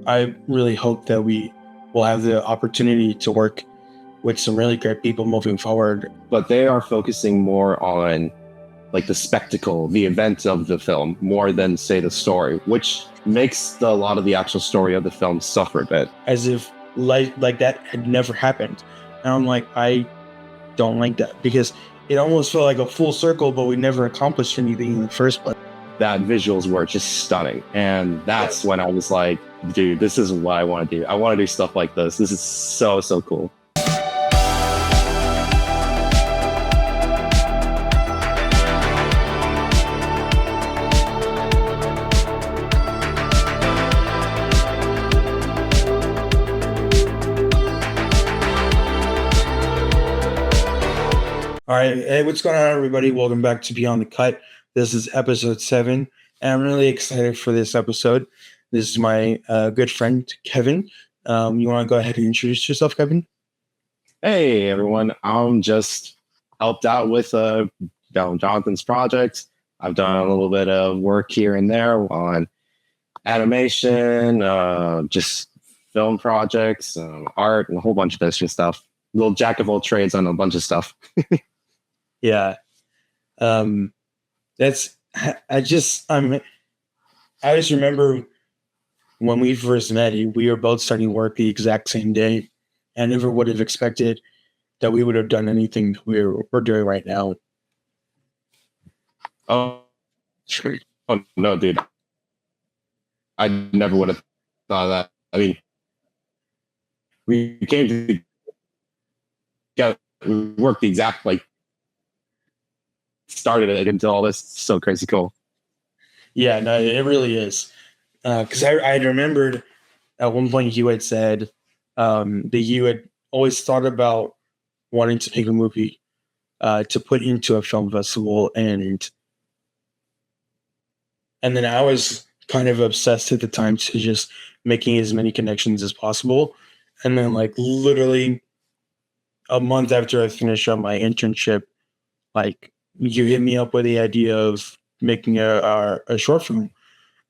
I really hope that we will have the opportunity to work with some really great people moving forward. But they are focusing more on like the spectacle, the event of the film, more than say the story, which makes a lot of the actual story of the film suffer a bit. As if like that had never happened. And I'm like, I don't like that, because it almost felt like a full circle, but we never accomplished anything in the first place. That visuals were just stunning. And that's when I was like, dude, this is what I want to do. I want to do stuff like this. This is so cool. All right. Hey, what's going on, everybody? Welcome back to Beyond the Cut. This is episode 7, and I'm really excited for this episode. This is my good friend, Kevin. You want to go ahead and introduce yourself, Kevin? Hey, everyone. I'm just helped out with Jonathan's project. I've done a little bit of work here and there on animation, just film projects, art, and a whole bunch of extra stuff. Little jack of all trades on a bunch of stuff. Yeah. I just remember when we first met, we were both starting work the exact same day. I never would have expected that we would have done anything that we're doing right now. Oh, sure. Oh no, dude. I never would have thought of that. I mean, we came to get, we worked the exact, started it into all this. So crazy cool. Yeah, no, it really is. Because I remembered at one point you had said that you had always thought about wanting to make a movie to put into a film festival, and then I was kind of obsessed at the time to just making as many connections as possible. And then, like, literally a month after I finished up my internship, like, you hit me up with the idea of making a short film.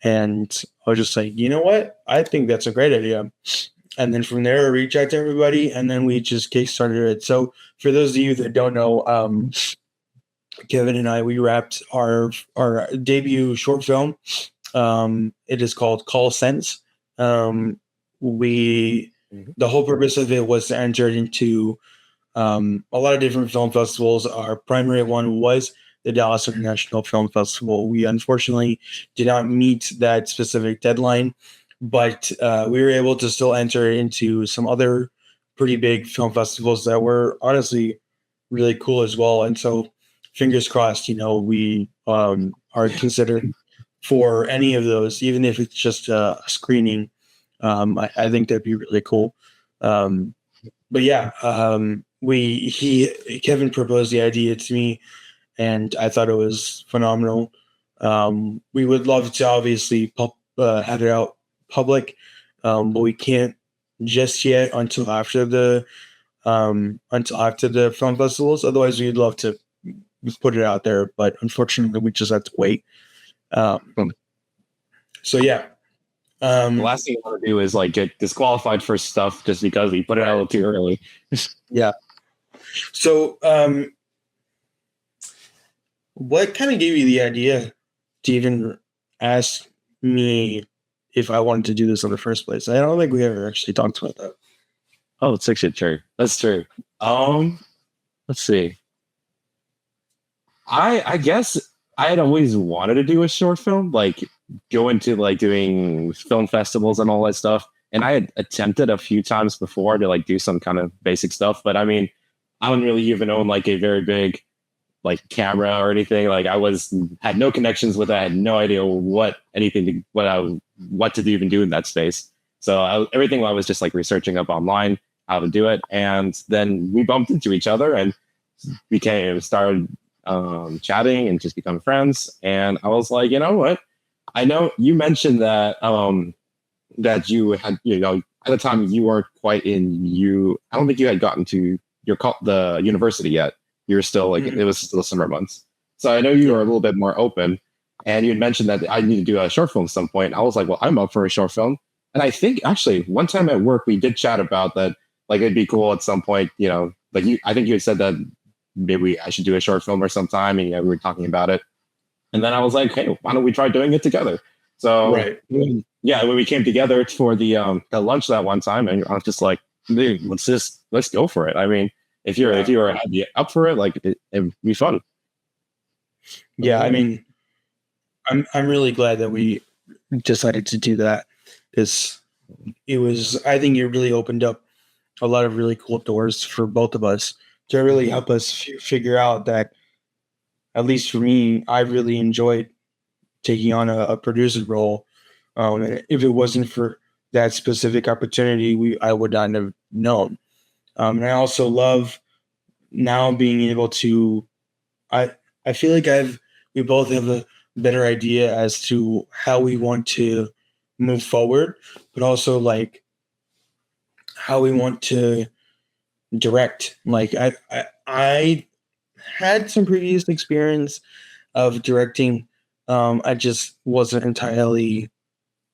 And I was just like, you know what? I think that's a great idea. And then from there, I reached out to everybody, and then we just kickstarted it. So for those of you that don't know, Kevin and I, we wrapped our debut short film. It is called Call Sense. The whole purpose of it was to enter into a lot of different film festivals. Our primary one was the Dallas International Film Festival. We unfortunately did not meet that specific deadline, but we were able to still enter into some other pretty big film festivals that were honestly really cool as well. And so fingers crossed, we are considered for any of those, even if it's just a screening. I think that'd be really cool. But yeah, Kevin proposed the idea to me, and I thought it was phenomenal. We would love to obviously have it out public, but we can't just yet until after the film festivals. Otherwise, we'd love to put it out there, but unfortunately, we just have to wait. So yeah. The last thing I want to do is get disqualified for stuff just because we put it out a little too early. Yeah. So, what kind of gave you the idea to even ask me if I wanted to do this in the first place? I don't think we ever actually talked about that. Oh, it's actually true. That's true. Let's see. I guess I had always wanted to do a short film, go into doing film festivals and all that stuff. And I had attempted a few times before to do some kind of basic stuff, but I mean, I don't really even own a very big camera or anything. I had no connections with it. I had no idea what to even do in that space. So everything I was just researching up online how to do it, and then we bumped into each other and started chatting and just become friends. And I was like, you know what? I know you mentioned that that you had, at the time you weren't quite I don't think you had gotten to the university yet. You were still it was still summer months. So I know you were a little bit more open, and you had mentioned that I need to do a short film at some point. I was like, well, I'm up for a short film. And I think actually one time at work we did chat about that. Like it'd be cool at some point, you know, like I think you had said that maybe I should do a short film or sometime, and we were talking about it. And then I was like, hey, why don't we try doing it together? So Right. yeah, when we came together for the lunch that one time, and I was just like, dude, let's go for it. I mean, if you're up for it, like it'd be fun. Yeah, I mean, I'm really glad that we decided to do that, because I think it really opened up a lot of really cool doors for both of us to really help us figure out that, at least for me, I really enjoyed taking on a producer role. And if it wasn't for that specific opportunity, I would not have known. And I also love now being able to. I feel like we both have a better idea as to how we want to move forward, but also like how we want to direct. Like I had some previous experience of directing. I just wasn't entirely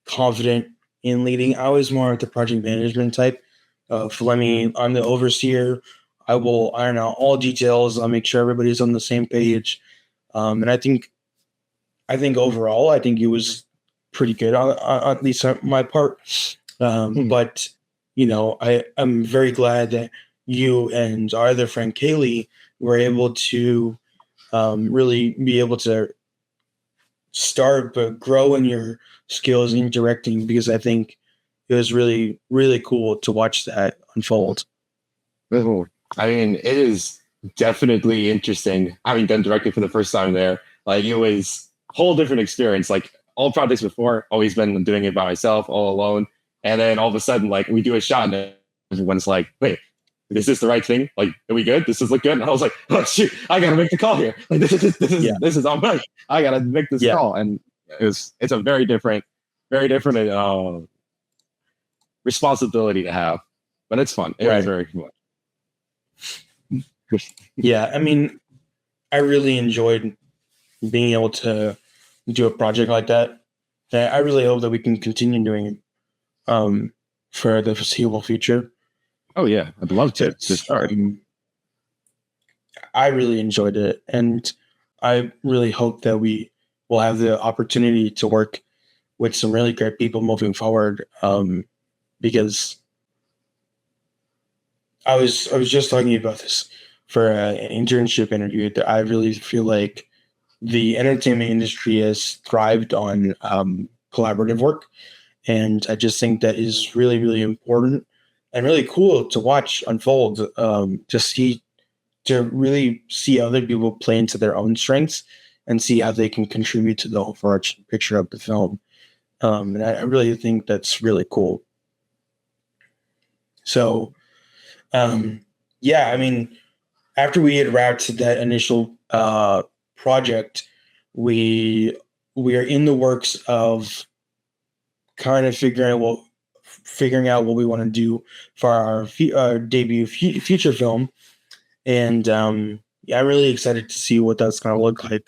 confident in leading. I was more of the project management type of, I'm the overseer. I will iron out all details. I'll make sure everybody's on the same page. And I think overall, I think it was pretty good, at least on my part. But I'm very glad that you and our other friend Kaylee were able to really be able to start but grow in your skills in directing, because I think it was really, really cool to watch that unfold. I mean, it is definitely interesting having done directing for the first time there. Like it was a whole different experience. Like all projects before, always been doing it by myself, all alone. And then all of a sudden, like we do a shot and everyone's like, wait, is this the right thing? Like, are we good? Does this look good? And I was like, oh shoot, I gotta make the call here. Like this is on me. I gotta make this call. And it's a very different responsibility to have. But it's fun. It was very fun. Yeah, I mean, I really enjoyed being able to do a project like that. And I really hope that we can continue doing it for the foreseeable future. Oh yeah, I'd love to start. I really enjoyed it, and I really hope that we will have the opportunity to work with some really great people moving forward. Because I was just talking about this for an internship interview, that I really feel like the entertainment industry has thrived on collaborative work, and I just think that is really, really important and really cool to watch unfold. To really see other people play into their own strengths and see how they can contribute to the overarching picture of the film. And I really think that's really cool. So, yeah, I mean, after we had wrapped that initial project, we are in the works of kind of figuring out what we want to do for our debut feature film. And yeah, I'm really excited to see what that's going to look like.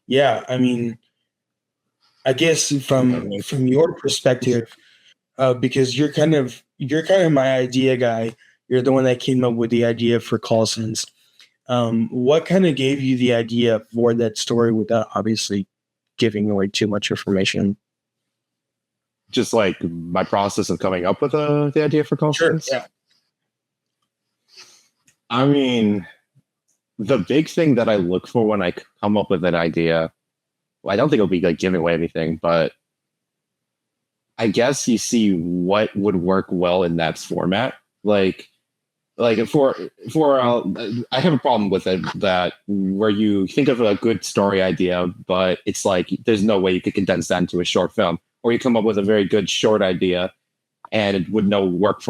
Yeah, I mean, I guess from your perspective, because you're kind of my idea guy. You're the one that came up with the idea for Call Sense. What kind of gave you the idea for that story without obviously giving away too much information? Just like my process of coming up with the idea for Call Sense? Yeah. I mean, the big thing that I look for when I come up with an idea, well, I don't think it'll be like giving away anything, but I guess you see what would work well in that format. Like for I have a problem with it, that where you think of a good story idea, but it's like there's no way you could condense that into a short film, or you come up with a very good short idea and it would never work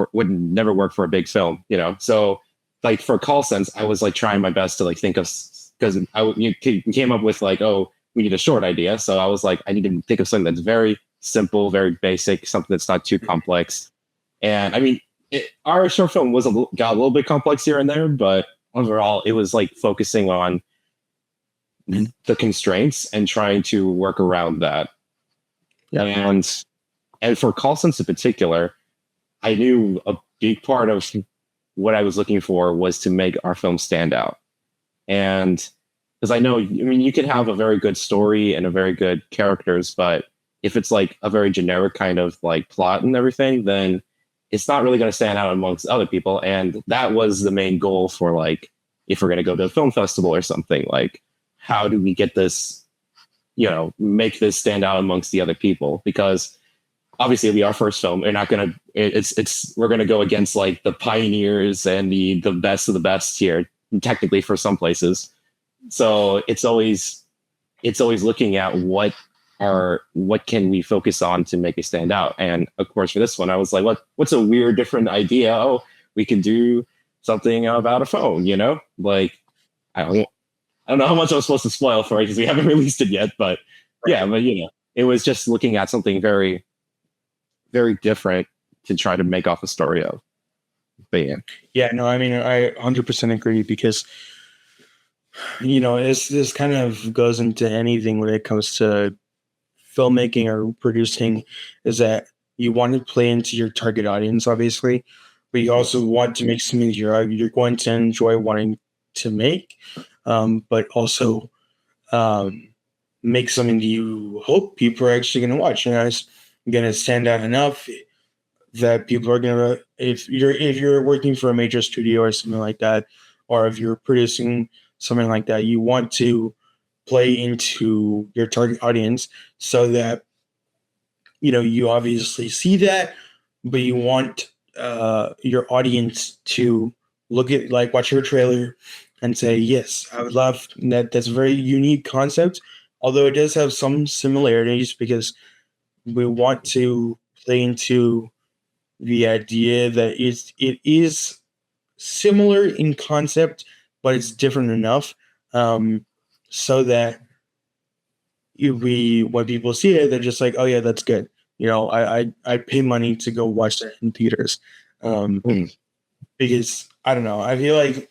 for a big film, you know? So like for Call Sense, I was like trying my best to like think of, because you came up with like, oh, we need a short idea. So I was like, I need to think of something that's very simple, very basic, something that's not too complex. And I mean, our short film got a little bit complex here and there, but overall it was like focusing on the constraints and trying to work around that. Yeah. And And for Coulson's in particular, I knew a big part of what I was looking for was to make our film stand out. And because I know, I mean, you can have a very good story and a very good characters, but if it's like a very generic kind of like plot and everything, then it's not really going to stand out amongst other people. And that was the main goal for like, if we're going to go to a film festival or something, like, how do we get this, make this stand out amongst the other people? Because obviously, it'll be our first film. We're not gonna. We're gonna go against like the pioneers and the best of the best here, technically for some places. So it's always looking at what can we focus on to make it stand out. And of course, for this one, I was like, what's a weird, different idea? Oh, we can do something about a phone. Like I don't know how much I'm supposed to spoil for it because we haven't released it yet. But yeah, but it was just looking at something very, very different to try to make off a story of. But yeah, no, I mean, I 100% agree because this kind of goes into anything when it comes to filmmaking or producing, is that you want to play into your target audience, obviously, but you also want to make something you're going to enjoy wanting to make, but also make something that you hope people are actually going to watch. It's going to stand out enough that people are going to, if you're working for a major studio or something like that, or if you're producing something like that, you want to play into your target audience so that you obviously see that, but you want your audience to watch your trailer and say, yes, I would love that. That's a very unique concept, although it does have some similarities because we want to play into the idea that it is similar in concept, but it's different enough so that when people see it, they're just like, oh yeah, that's good. I pay money to go watch that in theaters because I don't know. I feel like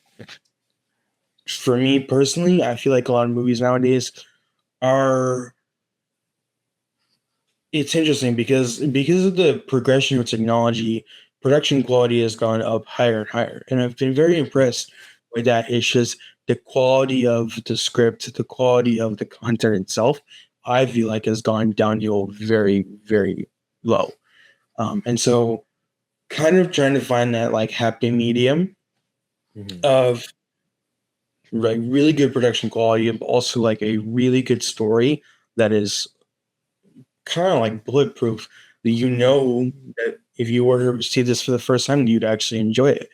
for me personally, I feel like a lot of movies nowadays are. It's interesting because of the progression of technology, production quality has gone up higher and higher, and I've been very impressed with that. It's just the quality of the script, the quality of the content itself, I feel like has gone downhill very, very low. And so kind of trying to find that like happy medium of like really good production quality, but also like a really good story that is kind of like bulletproof, that that if you were to see this for the first time, you'd actually enjoy it,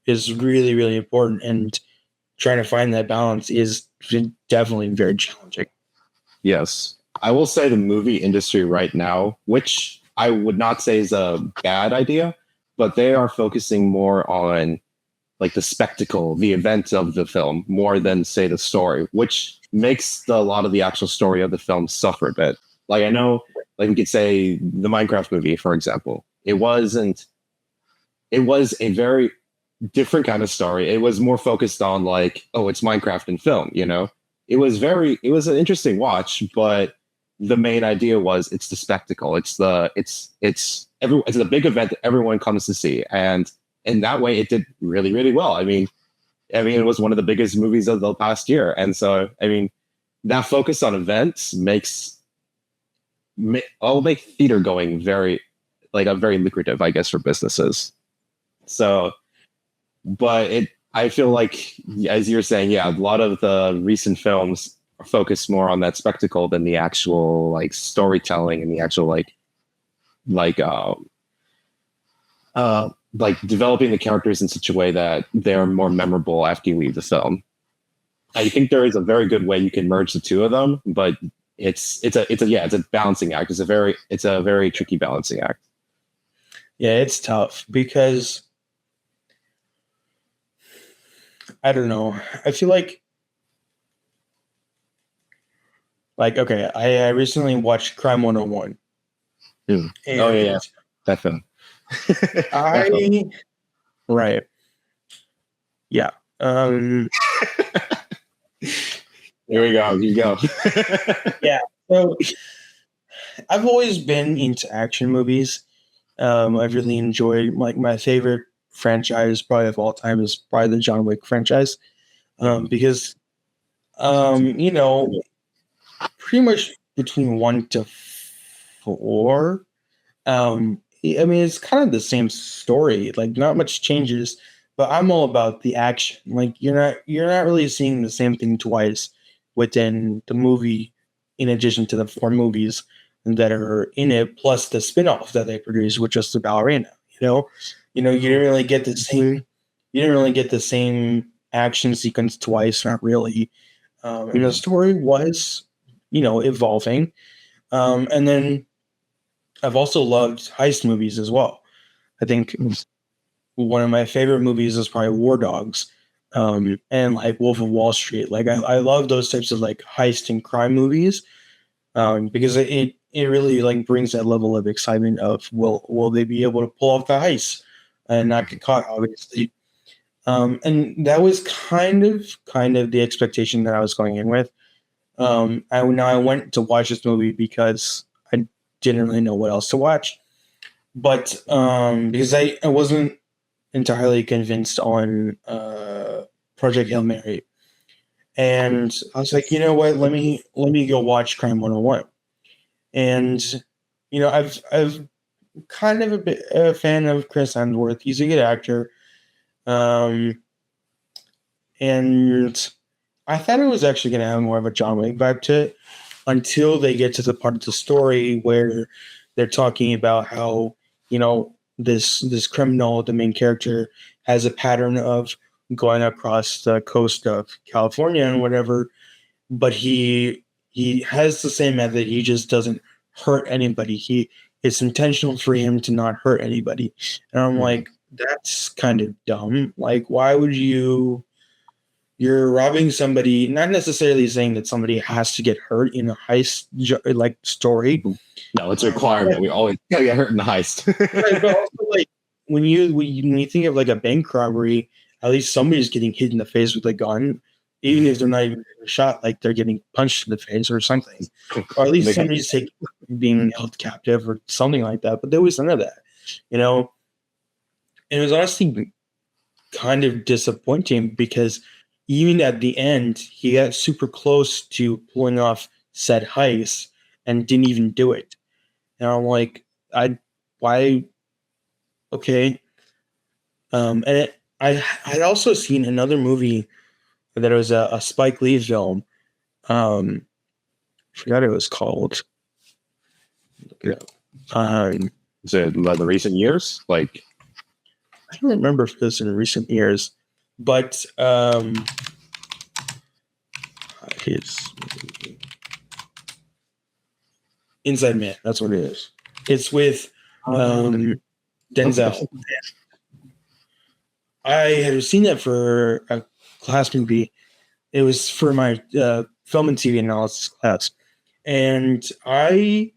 is really, really important. And trying to find that balance is definitely very challenging. Yes. I will say the movie industry right now, which I would not say is a bad idea, but they are focusing more on like the spectacle, the event of the film, more than say the story, which makes a lot of the actual story of the film suffer a bit. Like I know, like we could say the Minecraft movie, for example. It was a very different kind of story. It was more focused on like, oh, it's Minecraft in film, It was an interesting watch, but the main idea was it's the spectacle. It's the big event that everyone comes to see. And in that way it did really, really well. I mean, it was one of the biggest movies of the past year. And so, that focus on events will make theater going very lucrative, I guess, for businesses. So, but I feel like, as you're saying, yeah, a lot of the recent films are focused more on that spectacle than the actual like storytelling and the actual like developing the characters in such a way that they're more memorable after you leave the film. I think there is a very good way you can merge the two of them, but it's a balancing act. It's a very tricky balancing act. Yeah, it's tough because I don't know. I feel like okay, I recently watched Crime 101. Oh yeah, that film. Right. Yeah. Here we go. You go. Yeah. So I've always been into action movies. I've really enjoyed, like, my favorite franchise probably of all time is probably the John Wick franchise. Because you know, pretty much between 1 to 4, I mean, it's kind of the same story. Like, not much changes, but I'm all about the action. Like, you're not really seeing the same thing twice within the movie, in addition to the 4 movies that are in it, plus the spin-off that they produced, which was the ballerina. You didn't really get the same. You didn't really get the same action sequence twice. Not really. And the story was, evolving. And then I've also loved heist movies as well. I think one of my favorite movies is probably War Dogs, and like Wolf of Wall Street. Like, I love those types of like heist and crime movies, because it really like brings that level of excitement of, will they be able to pull off the heist and not get caught, obviously. And that was kind of the expectation that I was going in with. I went to watch this movie because I didn't really know what else to watch, but because I wasn't entirely convinced on Project Hail Mary, and I was like, you know what, let me go watch Crime 101. And I've kind of a fan of Chris Hemsworth. He's a good actor, um, and I thought it was actually going to have more of a John Wick vibe to it, until they get to the part of the story where they're talking about how, this criminal, the main character, has a pattern of going across the coast of California and whatever, but he has the same method. He just doesn't hurt anybody. It's intentional for him to not hurt anybody. And I'm like, that's kind of dumb. Like, why would you're robbing somebody, not necessarily saying that somebody has to get hurt in a heist like story. No, it's a requirement. We always gotta get hurt in the heist. Right, but also, like, when you think of like a bank robbery, at least somebody's getting hit in the face with a gun, even if they're not even getting shot, like they're getting punched in the face or something, or at least somebody's being held captive or something like that. But there was none of that, and it was honestly kind of disappointing, because even at the end, he got super close to pulling off said heist and didn't even do it. And I'm like, why? Okay. I'd also seen another movie that was a Spike Lee film. I forgot what it was called. Look it up. Is it the recent years? Like, I don't remember if it was in recent years, but his Inside Man. That's what it is. It's with Denzel. I had seen that for a class movie. It was for my film and TV analysis class, and I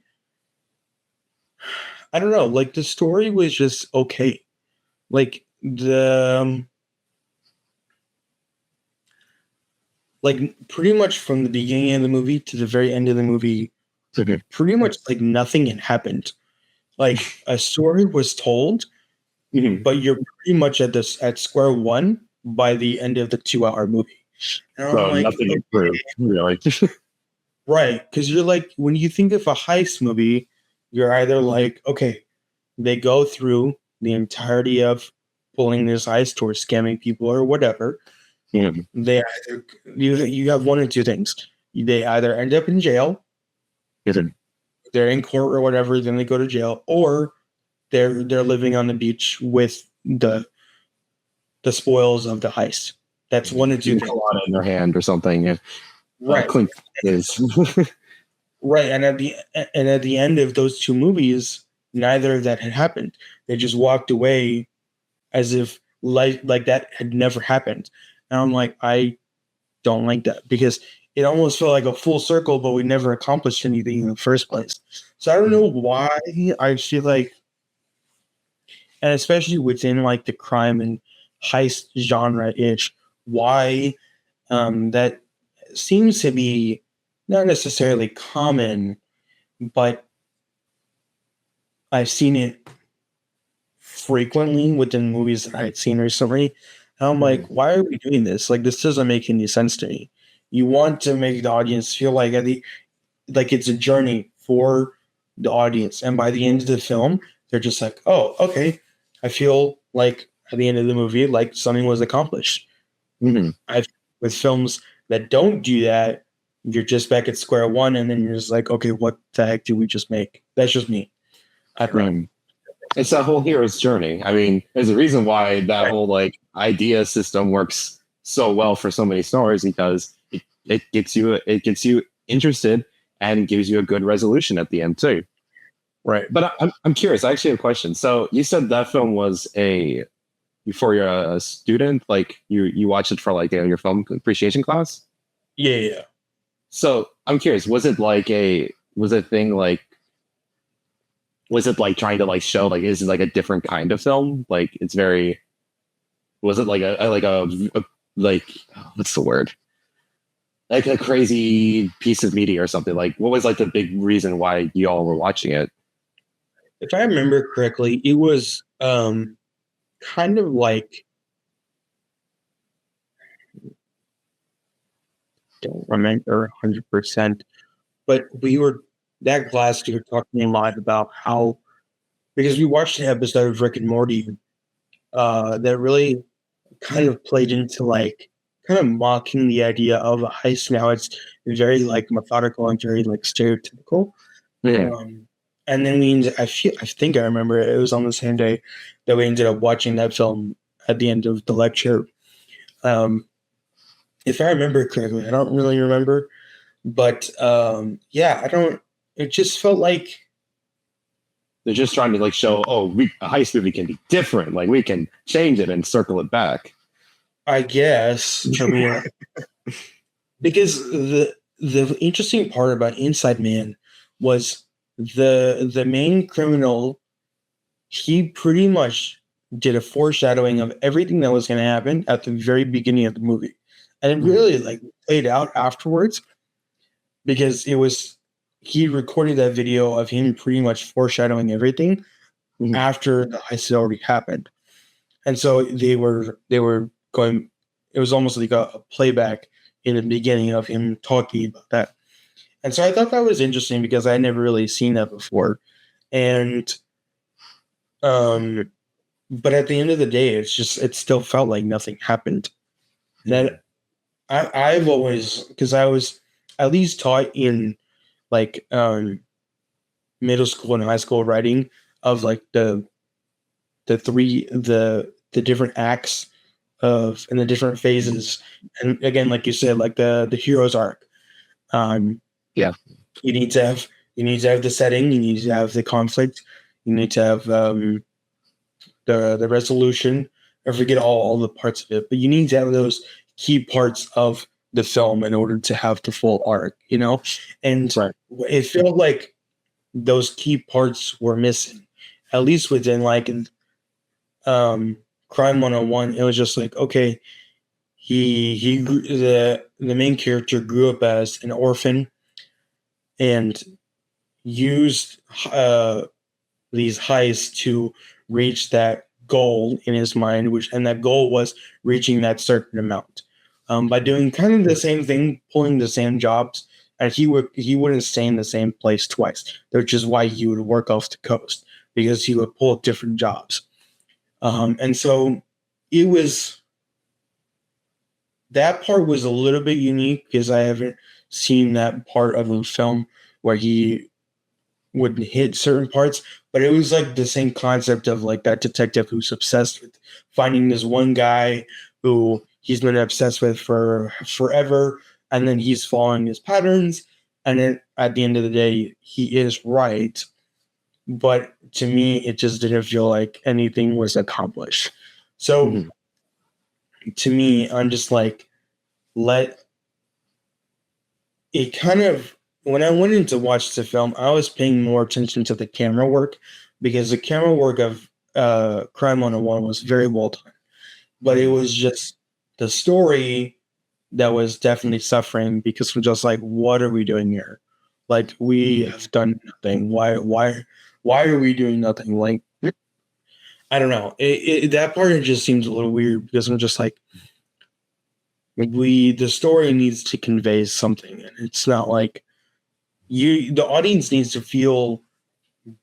don't know. Like, the story was just okay. Like, like, pretty much from the beginning of the movie to the very end of the movie, pretty much like nothing had happened. Like, a story was told, but you're pretty much at square one by the end of the 2-hour movie. And I'm so like, nothing improved, really. right? Because you're like, when you think of a heist movie, you're either like, okay, they go through the entirety of pulling this heist or scamming people or whatever. They either you have one or two things. They either end up in jail, they're in court or whatever, then they go to jail, or they're living on the beach with the spoils of the heist. That's one or two things. In their hand or something. Right. Is Right. And at the end of those 2 movies, neither of that had happened. They just walked away as if like that had never happened. And I'm like, I don't like that, because it almost felt like a full circle, but we never accomplished anything in the first place. So I don't know why I feel like, and especially within like the crime and heist genre ish, why that seems to be not necessarily common, but I've seen it frequently within movies that I had seen recently. And I'm like, why are we doing this? Like, this doesn't make any sense to me. You want to make the audience feel like like it's a journey for the audience, and by the end of the film, they're just like, oh, okay, I feel like at the end of the movie, like something was accomplished. Mm-hmm. I've with films that don't do that, you're just back at square one, and then you're just like, okay, what the heck did we just make? That's just me. I think. It's that whole hero's journey. I mean, there's a reason why that Right. whole like idea system works so well for so many stories, because it gets you interested and gives you a good resolution at the end too. Right. But I'm curious. I actually have a question. So you said that film was before you're a student, like you watched it for like your film appreciation class. Yeah, yeah. So I'm curious. Was it thing like was it like trying to like show like is it like a different kind of film? Like it's very was it like a like what's the word? Like a crazy piece of media or something? Like what was like the big reason why you all were watching it? If I remember correctly, it was kind of like don't remember 100%, but we were that class. We were talking a lot about how because we watched an episode of Rick and Morty that really kind of played into like kind of mocking the idea of a heist. Now it's very like methodical and very like stereotypical. Yeah. And then I think I remember it was on the same day that we ended up watching that film at the end of the lecture. Um, if I remember correctly, I don't really remember, but yeah, I don't. It just felt like They're just trying to like show, a heist movie can be different. Like we can change it and circle it back. I guess I mean, because the interesting part about Inside Man was the main criminal. He pretty much did a foreshadowing of everything that was going to happen at the very beginning of the movie, and it really like played out afterwards because it was he recorded that video of him pretty much foreshadowing everything after the heist had already happened, and so they were going. It was almost like a playback in the beginning of him talking about that, and so I thought that was interesting because I had never really seen that before, and but at the end of the day, it still felt like nothing happened. That I've always because I was at least taught in like middle school and high school writing of like the different acts of and the different phases, and again like you said like the hero's arc. um Yeah. you need to have the setting, you need to have the conflict, you need to have the resolution. I forget all the parts of it, but you need to have those key parts of the film in order to have the full arc, you know? And Right. it felt like those key parts were missing, at least within like Crime 101. It was just like, okay, the main character grew up as an orphan and used these heists to reach that goal in his mind, and that goal was reaching that certain amount. By doing kind of the same thing, pulling the same jobs, and he wouldn't stay in the same place twice, which is why he would work off the coast because he would pull different jobs. And so it was that part was a little bit unique because I haven't seen that part of the film where he would hit certain parts, but it was like the same concept of like that detective who's obsessed with finding this one guy who he's been obsessed with for forever, and then he's following his patterns, and then at the end of the day, he is right. But to me, it just didn't feel like anything was accomplished. So to me, I'm just like, let it kind of when I went in to watch the film, I was paying more attention to the camera work because the camera work of Crime 101 was very well done. But it was just the story that was definitely suffering because we're just like, what are we doing here? Like we have done nothing. why are we doing nothing? Like, I don't know. That part it just seems a little weird because I'm just like, the story needs to convey something, and it's not like the audience needs to feel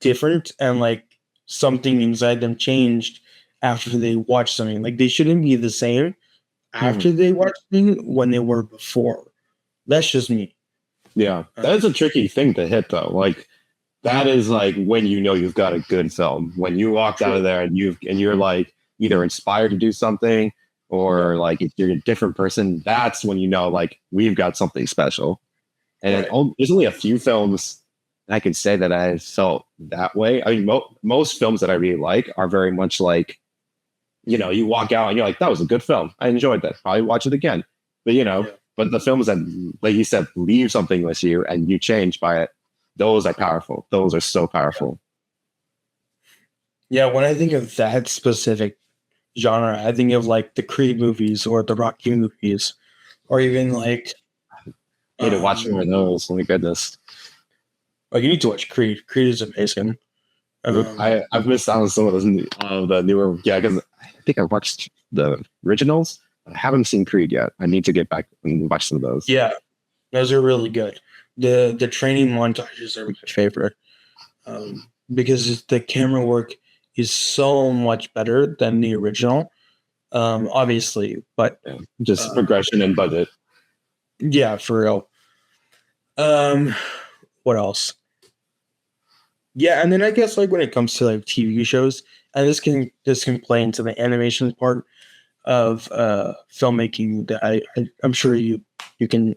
different and like something inside them changed after they watch something. Like they shouldn't be the same after they watch something when they were before. That's just me. Yeah, that's a tricky thing to hit though. Like that is like when you know you've got a good film. When you walked out of there and you're like either inspired to do something or like if you're a different person, that's when you know like we've got something special. And there's only a few films I can say that I felt that way. I mean, most films that I really like are very much like, you know, you walk out and you're like, that was a good film. I enjoyed that. Probably watch it again. But you know, but the films that, like you said, leave something with you and you change by it, those are powerful. Those are so powerful. Yeah, when I think of that specific genre, I think of like the Creed movies or the Rocky movies, or even like. I need to watch more of those. Oh my goodness. Oh, you need to watch Creed. Creed is amazing. I've missed out on some of those the newer. Yeah, because I think I watched the originals. I haven't seen Creed yet. I need to get back and watch some of those. Yeah, those are really good. The training montages are my favorite because the camera work is so much better than the original. Obviously, but just progression and budget. Yeah, for real. What else? Yeah, and then I guess like when it comes to like TV shows, and this can play into the animation part of filmmaking that I'm sure you can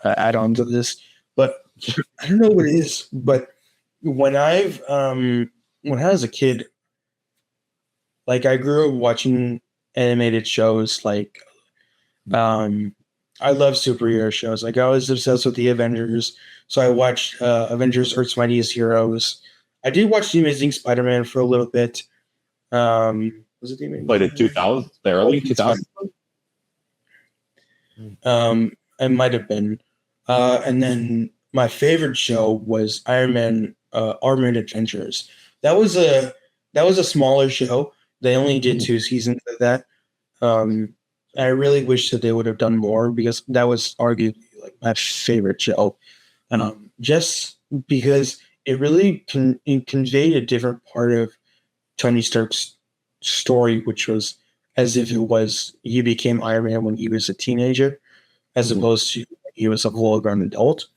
add on to this, but I don't know what it is. But when when I was a kid, like I grew up watching animated shows. Like I love superhero shows. Like I was obsessed with the Avengers, so I watched Avengers: Earth's Mightiest Heroes. I did watch The Amazing Spider-Man for a little bit. Was it The Amazing? Like the 2000s, the early 2000s. It might have been. And then my favorite show was Iron Man Adventures. That was a smaller show. They only did 2 seasons of that. I really wish that they would have done more because that was arguably like my favorite show. Just because it really it conveyed a different part of Tony Stark's story, which was as if it was he became Iron Man when he was a teenager, as opposed to he was a full-grown adult.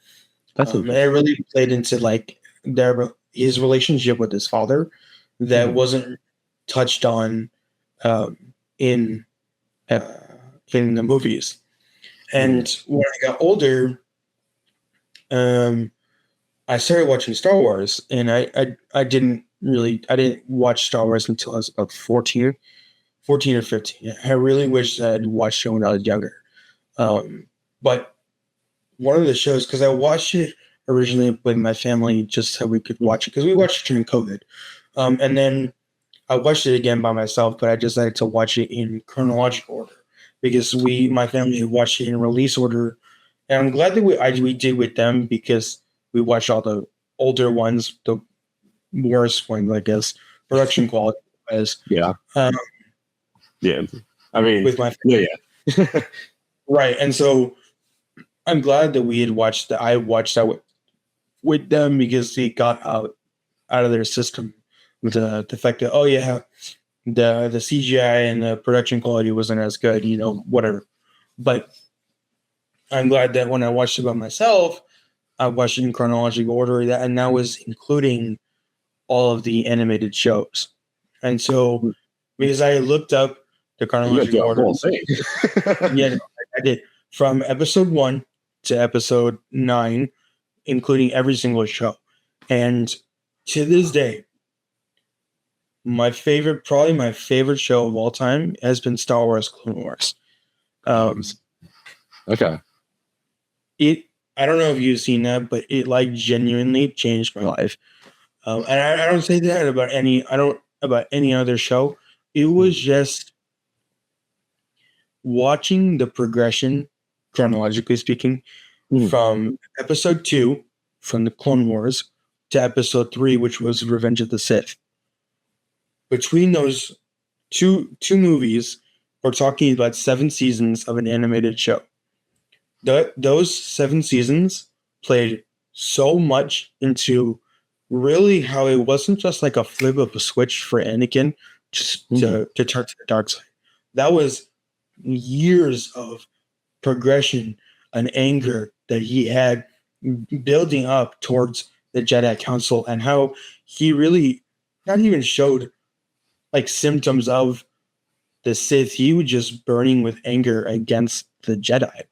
And it really played into like his relationship with his father that wasn't touched on in the movies. And when I got older, I started watching Star Wars, and I didn't watch Star Wars until I was about 14 or 15. I really wish I'd watched it when I was younger. But one of the shows, because I watched it originally with my family just so we could watch it, because we watched it during COVID. And then I watched it again by myself, but I decided to watch it in chronological order because my family watched it in release order. And I'm glad that we did with them because we watched all the older ones, the worst ones, I guess, production quality wise. Yeah. Yeah. I mean, with my family. Yeah. Right. And so I'm glad that I watched that with them because they got out of their system with the fact that, oh yeah, the CGI and the production quality wasn't as good, whatever. But I'm glad that when I watched it by myself, I watched it in chronological order, and that was including all of the animated shows. And so, because I looked up the chronological order, yeah, I did from episode 1 to episode 9, including every single show. And to this day, probably my favorite show of all time has been Star Wars Clone Wars. Okay. I don't know if you've seen that, but it like genuinely changed my life. And I don't say that about any other show. It was just watching the progression, chronologically speaking, from episode 2 from the Clone Wars to episode 3, which was Revenge of the Sith. Between those two movies, we're talking about 7 seasons of an animated show. Those 7 seasons played so much into really how it wasn't just like a flip of a switch for Anakin just to turn to the dark side. That was years of progression and anger that he had building up towards the Jedi Council, and how he really not even showed like symptoms of the Sith. He was just burning with anger against the Jedi,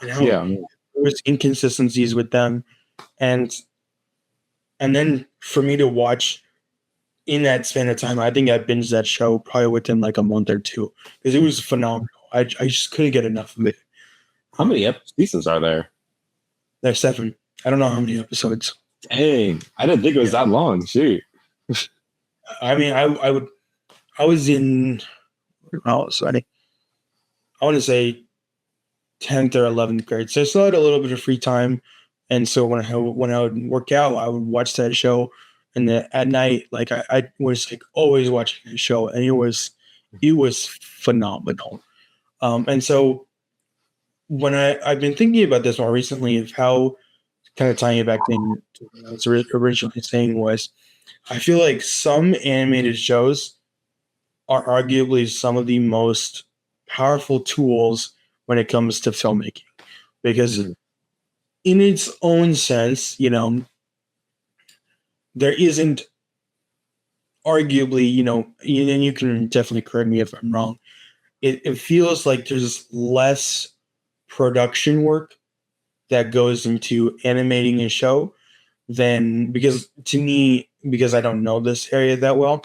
and how there was inconsistencies with them, and then for me to watch in that span of time, I think I binged that show probably within like a month or two because it was phenomenal. I just couldn't get enough of it. How many seasons are there? There's 7. I don't know how many episodes. Dang, I didn't think it was that long. Shoot. I mean, I was in, I want to say 10th or 11th grade. So I still had a little bit of free time. And so when I would work out, I would watch that show. And at night, like I was like always watching the show, and it was phenomenal. And so when I've been thinking about this more recently, of how kind of tying it back to what I was originally saying was, I feel like some animated shows are arguably some of the most powerful tools when it comes to filmmaking, because in its own sense, there isn't arguably, and you can definitely correct me if I'm wrong, it feels like there's less production work that goes into animating a show than, because I don't know this area that well,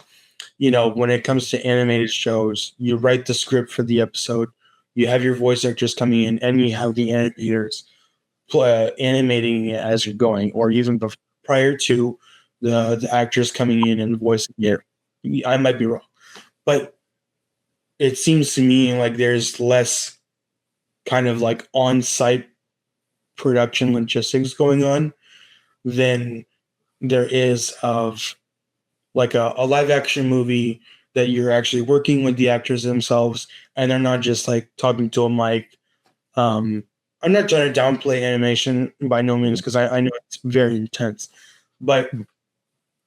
when it comes to animated shows, you write the script for the episode, you have your voice actors coming in, and you have the animators animating it as you're going, or even prior to the actors coming in and voicing it. I might be wrong, but it seems to me like there's less kind of like on-site production logistics going on than there is of like a live action movie that you're actually working with the actors themselves, and they're not just like talking to a mic. I'm not trying to downplay animation by no means, because I know it's very intense, but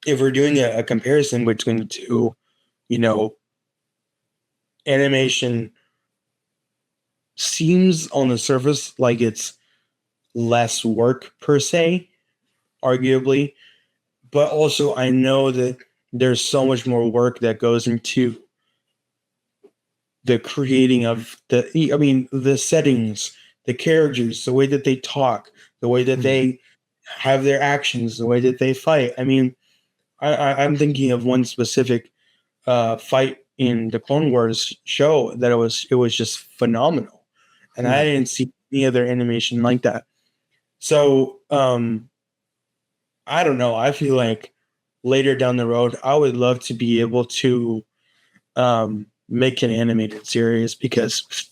if we're doing a comparison between the two, animation seems on the surface like it's less work per se, arguably, but also I know that there's so much more work that goes into the creating of the settings, the characters, the way that they talk, the way that they have their actions, the way that they fight. I mean, I'm thinking of one specific fight in the Clone Wars show that it was just phenomenal, and I didn't see any other animation like that. So I don't know. I feel like later down the road, I would love to be able to make an animated series, because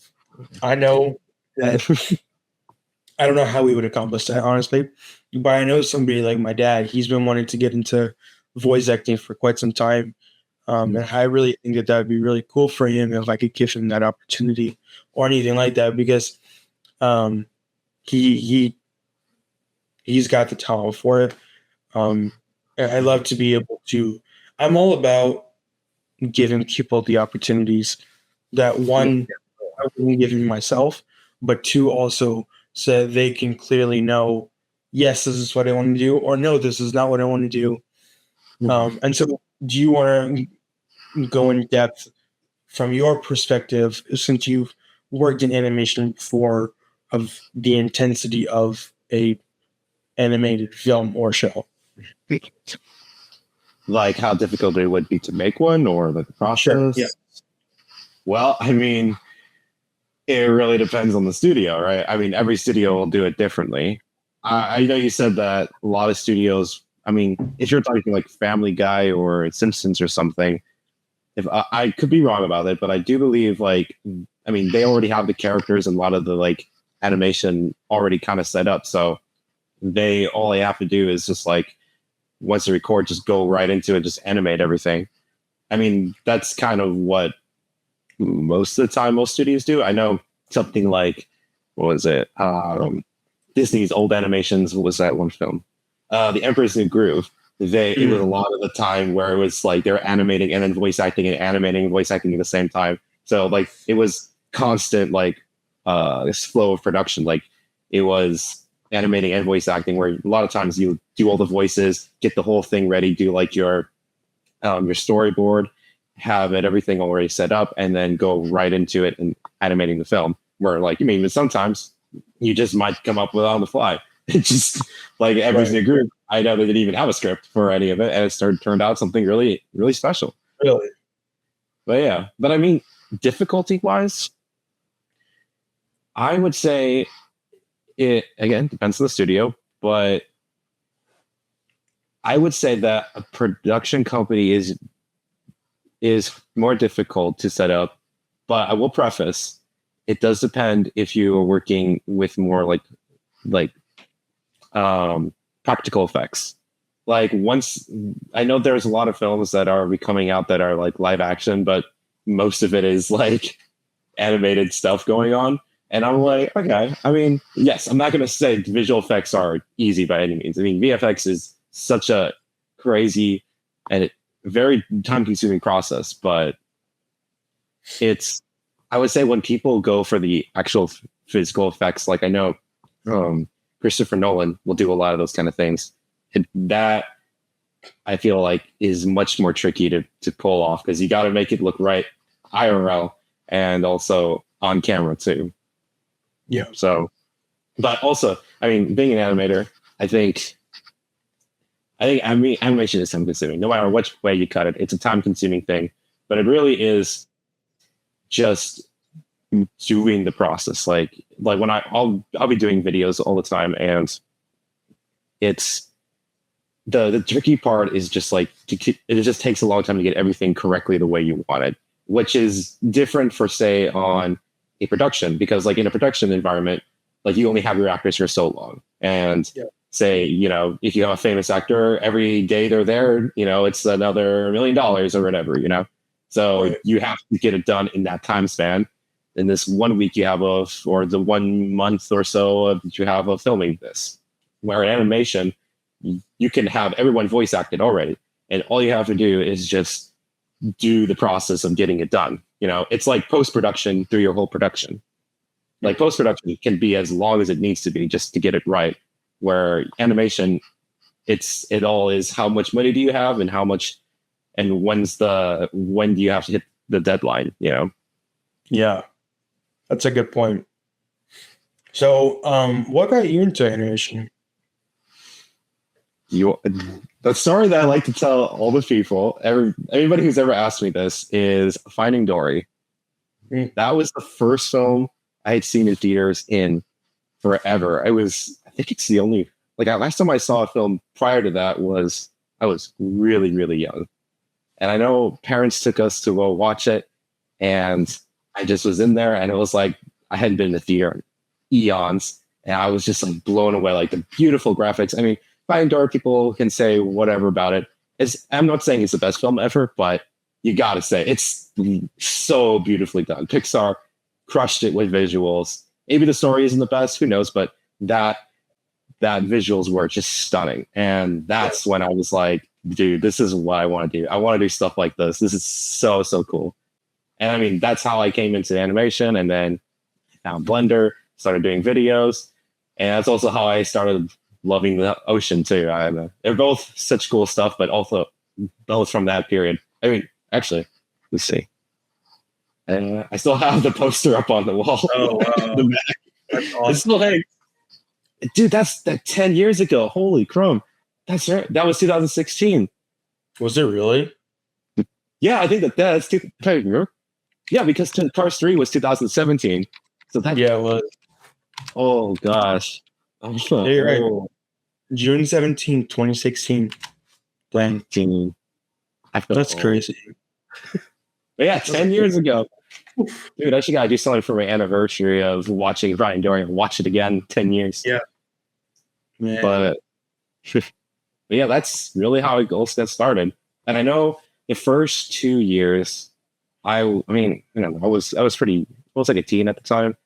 I know that I don't know how we would accomplish that, honestly, but I know somebody like my dad. He's been wanting to get into voice acting for quite some time. And I really think that would be really cool for him if I could give him that opportunity or anything like that, because he's got the talent for it. And I love to be able to. I'm all about giving people the opportunities that, one, I wouldn't give myself, but two, also so they can clearly know, yes, this is what I want to do, or no, this is not what I want to do. And so, do you want to go in depth from your perspective, since you've worked in animation before, of the intensity of a animated film or show? Like how difficult it would be to make one, or the process? Sure, yeah. Well, I mean, it really depends on the studio, right? I mean, every studio will do it differently. I know you said that a lot of studios, I mean, if you're talking like Family Guy or Simpsons or something, if I could be wrong about it, but I do believe like, I mean, they already have the characters and a lot of the like animation already kind of set up. So all they have to do is just like once you record, just go right into it, just animate everything. I mean, that's kind of what most of the time most studios do. I know something like, what was it? Disney's old animations. What was that one film? The Emperor's New Groove. It was a lot of the time where it was like they're animating and then voice acting and animating and voice acting at the same time. So like it was constant like this flow of production. Like it was animating and voice acting where a lot of times you do all the voices, get the whole thing ready, do like your storyboard, have everything already set up, and then go right into it and animating the film. Where like, I mean, sometimes you just might come up with it on the fly. It's just like every single group. I know they didn't even have a script for any of it, and it turned out something really, really special. Really? But yeah, but I mean, difficulty wise, I would say it again depends on the studio, but I would say that a production company is more difficult to set up. But I will preface, it does depend if you are working with more like practical effects. Like once I know there's a lot of films that are coming out that are like live action, but most of it is like animated stuff going on. And I'm like, okay, I mean, yes, I'm not going to say visual effects are easy by any means. I mean, VFX is such a crazy and very time consuming process, but I would say when people go for the actual physical effects, like I know, Christopher Nolan will do a lot of those kind of things. That I feel like is much more tricky to pull off because you got to make it look right IRL and also on camera too. Yeah. So, but also, I mean, being an animator, I think animation is time consuming. No matter which way you cut it, it's a time consuming thing. But it really is just doing the process. Like when I'll be doing videos all the time, and it's the tricky part is just like it just takes a long time to get everything correctly the way you want it, which is different for say on a production, because like in a production environment, like you only have your actors for so long, and say, you know, if you have a famous actor, every day they're there, you know, it's another $1 million or whatever, you know. So you have to get it done in that time span. In this 1 week you have or the 1 month or so that you have of filming this. Where in animation, you can have everyone voice acted already, and all you have to do is just do the process of getting it done. You know, it's like post-production through your whole production. Like post-production can be as long as it needs to be just to get it right. Where animation, it all is how much money do you have and how much, and when do you have to hit the deadline, you know? Yeah, that's a good point. So, what got you into animation? The story that I like to tell all the people, everybody who's ever asked me this, is Finding Dory. That was the first film I had seen in theaters in forever. I think it's the only, like last time I saw a film prior to that I was really, really young. And I know parents took us to go watch it, and I just was in there, and it was like, I hadn't been in the theater in eons, and I was just like blown away, like the beautiful graphics. I mean, Finding Dory, people can say whatever about it. I'm not saying it's the best film ever, but you gotta say it's so beautifully done. Pixar crushed it with visuals. Maybe the story isn't the best, who knows, but that visuals were just stunning. And that's when I was like, dude, this is what I want to do. I want to do stuff like this. This is so, so cool. And I mean, that's how I came into animation, and then I found Blender, started doing videos. And that's also how I started loving the ocean too. They're both such cool stuff, but also both from that period. I mean, actually, let's see. I still have the poster up on the wall. Oh, wow. The back. That's awesome. It's still hangs. Dude, that's 10 years ago. Holy chrome. That's right. That was 2016. Was it really? Yeah, I think that's yeah, because Cars 3 was 2017. So that Yeah, it was. Oh gosh. Yeah, you're right. June 17, 2016. Dang. That's crazy. But yeah, 10 years ago. Dude, I actually gotta do something for my anniversary of watching Finding Dory and watch it again 10 years. Yeah. Man. But But yeah, that's really how it all gets started. And I know the first 2 years, I mean, you know, I was like a teen at the time,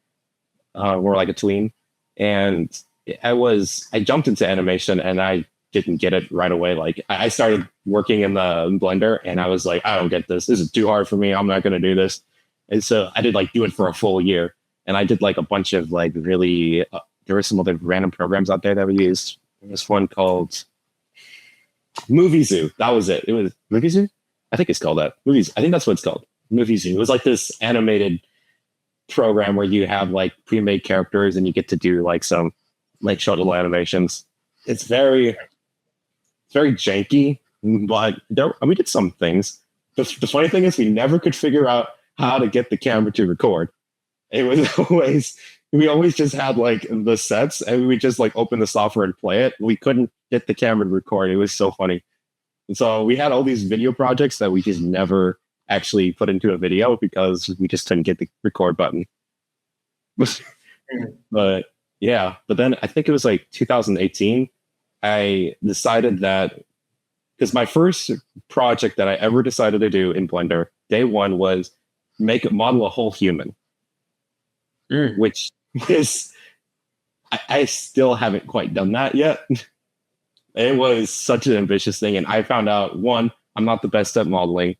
or like a tween, and I jumped into animation and I didn't get it right away. Like I started working in the Blender and I was like, I don't get this. This is too hard for me. I'm not going to do this. And so I did like do it for a full year, and I did like a bunch of like really. There were some other random programs out there that we used. There was one called Movie Zoo. That was it. It was Movie Zoo. I think it's called that. Movies. I think that's what it's called. Movie Zoo. It was like this animated program where you have like pre-made characters and you get to do like some like short little animations. It's very janky, but we did some things. The funny thing is we never could figure out how to get the camera to record. It was we always just had like the sets and we just like open the software and play it. We couldn't get the camera to record. It was so funny. And so we had all these video projects that we just never actually put into a video because we just couldn't get the record button. But yeah, but then I think it was like 2018, I decided that because my first project that I ever decided to do in Blender, day one, was model a whole human, which is, I still haven't quite done that yet. It was such an ambitious thing. And I found out, one, I'm not the best at modeling.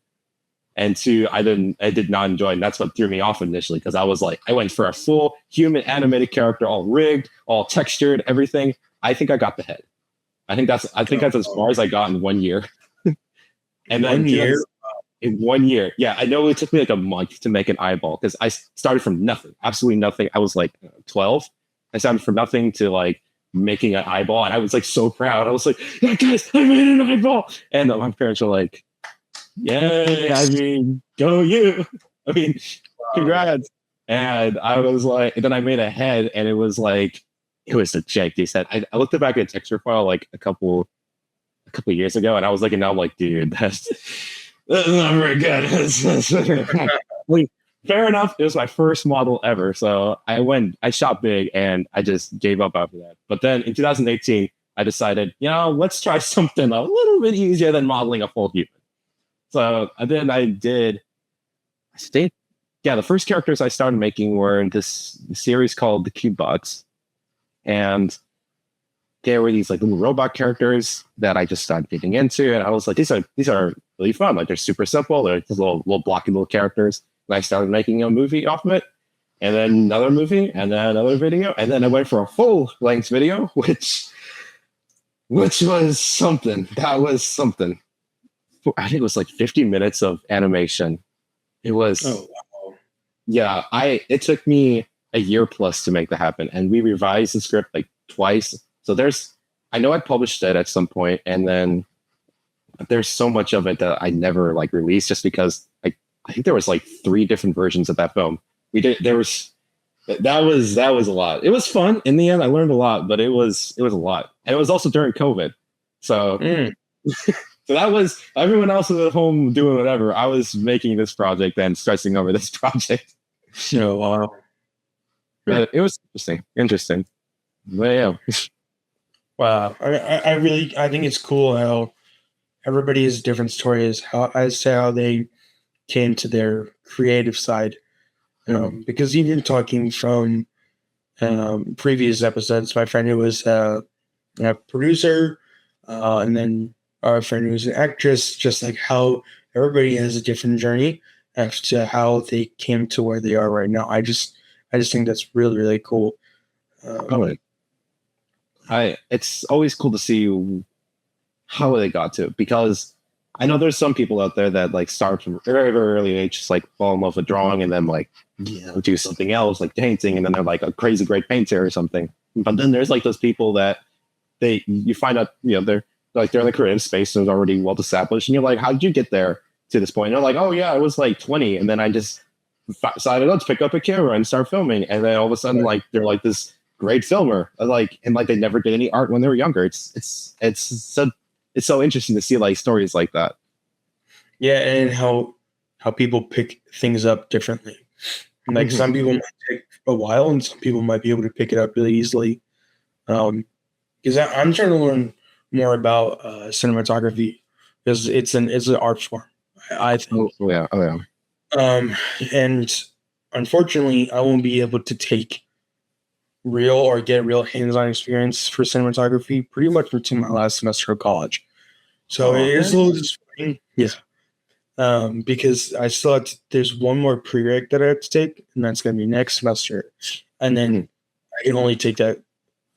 And two, I did not enjoy it. And that's what threw me off initially, because I was like, I went for a full human animated character, all rigged, all textured, everything. I think I got the head. I think that's as far as I got in 1 year. And then 1 year? In 1 year. Yeah, I know it took me like a month to make an eyeball because I started from nothing, absolutely nothing. I was like 12. I started from nothing to like making an eyeball, and I was like so proud. I was like, yeah, guys, I made an eyeball. And my parents were like, yay, I mean, go you. I mean, congrats. And I was like, and then I made a head, and it was a janky set. I looked back at a texture file like a couple years ago, and I was looking, now I'm like, dude, that's not very good. Like, fair enough. It was my first model ever, so I shot big, and I just gave up after that. But then in 2018, I decided, let's try something a little bit easier than modeling a full human. So then the first characters I started making were in this series called the Cube Box. And there were these like little robot characters that I just started getting into, and I was like, these are really fun. Like, they're super simple. They're just little blocky little characters. And I started making a movie off of it, and then another movie, and then another video, and then I went for a full length video, which was something. That was something. I think it was like 50 minutes of animation. It was. Oh, wow. Yeah, it took me a year plus to make that happen, and we revised the script like twice. So I know I published it at some point, and then there's so much of it that I never like released, just because I think there was like 3 different versions of that film. That was a lot. It was fun in the end. I learned a lot, but it was a lot, and it was also during COVID. So so that was, everyone else was at home doing whatever. I was making this project and stressing over this project. Oh, wow. But it was interesting. But yeah. Wow. I think it's cool how everybody has different stories, as to how they came to their creative side. Because even talking from previous episodes, my friend who was a producer, and then our friend who was an actress, just like how everybody has a different journey as to how they came to where they are right now. I just think that's really, really cool. It's always cool to see how they got to it, because I know there's some people out there that like start from very, very early age, just like fall in love with drawing, and then like do something else like painting, and then they're like a crazy great painter or something. But then there's like those people that you find out they're in the creative space and it's already well established, and you're like, how did you get there to this point? And they're like, oh yeah, I was like 20, and then I just decided, let's pick up a camera and start filming, and then all of a sudden like they're like this great filmer, and they never did any art when they were younger. It's so interesting to see like stories like that. Yeah, and how people pick things up differently. Like some people might take a while, and some people might be able to pick it up really easily. Because I'm trying to learn more about cinematography because it's an art form, I think. Oh yeah. Oh yeah. Um, and unfortunately, I won't be able to take real or get real hands-on experience for cinematography pretty much until my last semester of college. So it Oh, is a okay. little disappointing. Yeah. Because I still have to, there's one more prereq that I have to take, and that's going to be next semester. And then I can only take that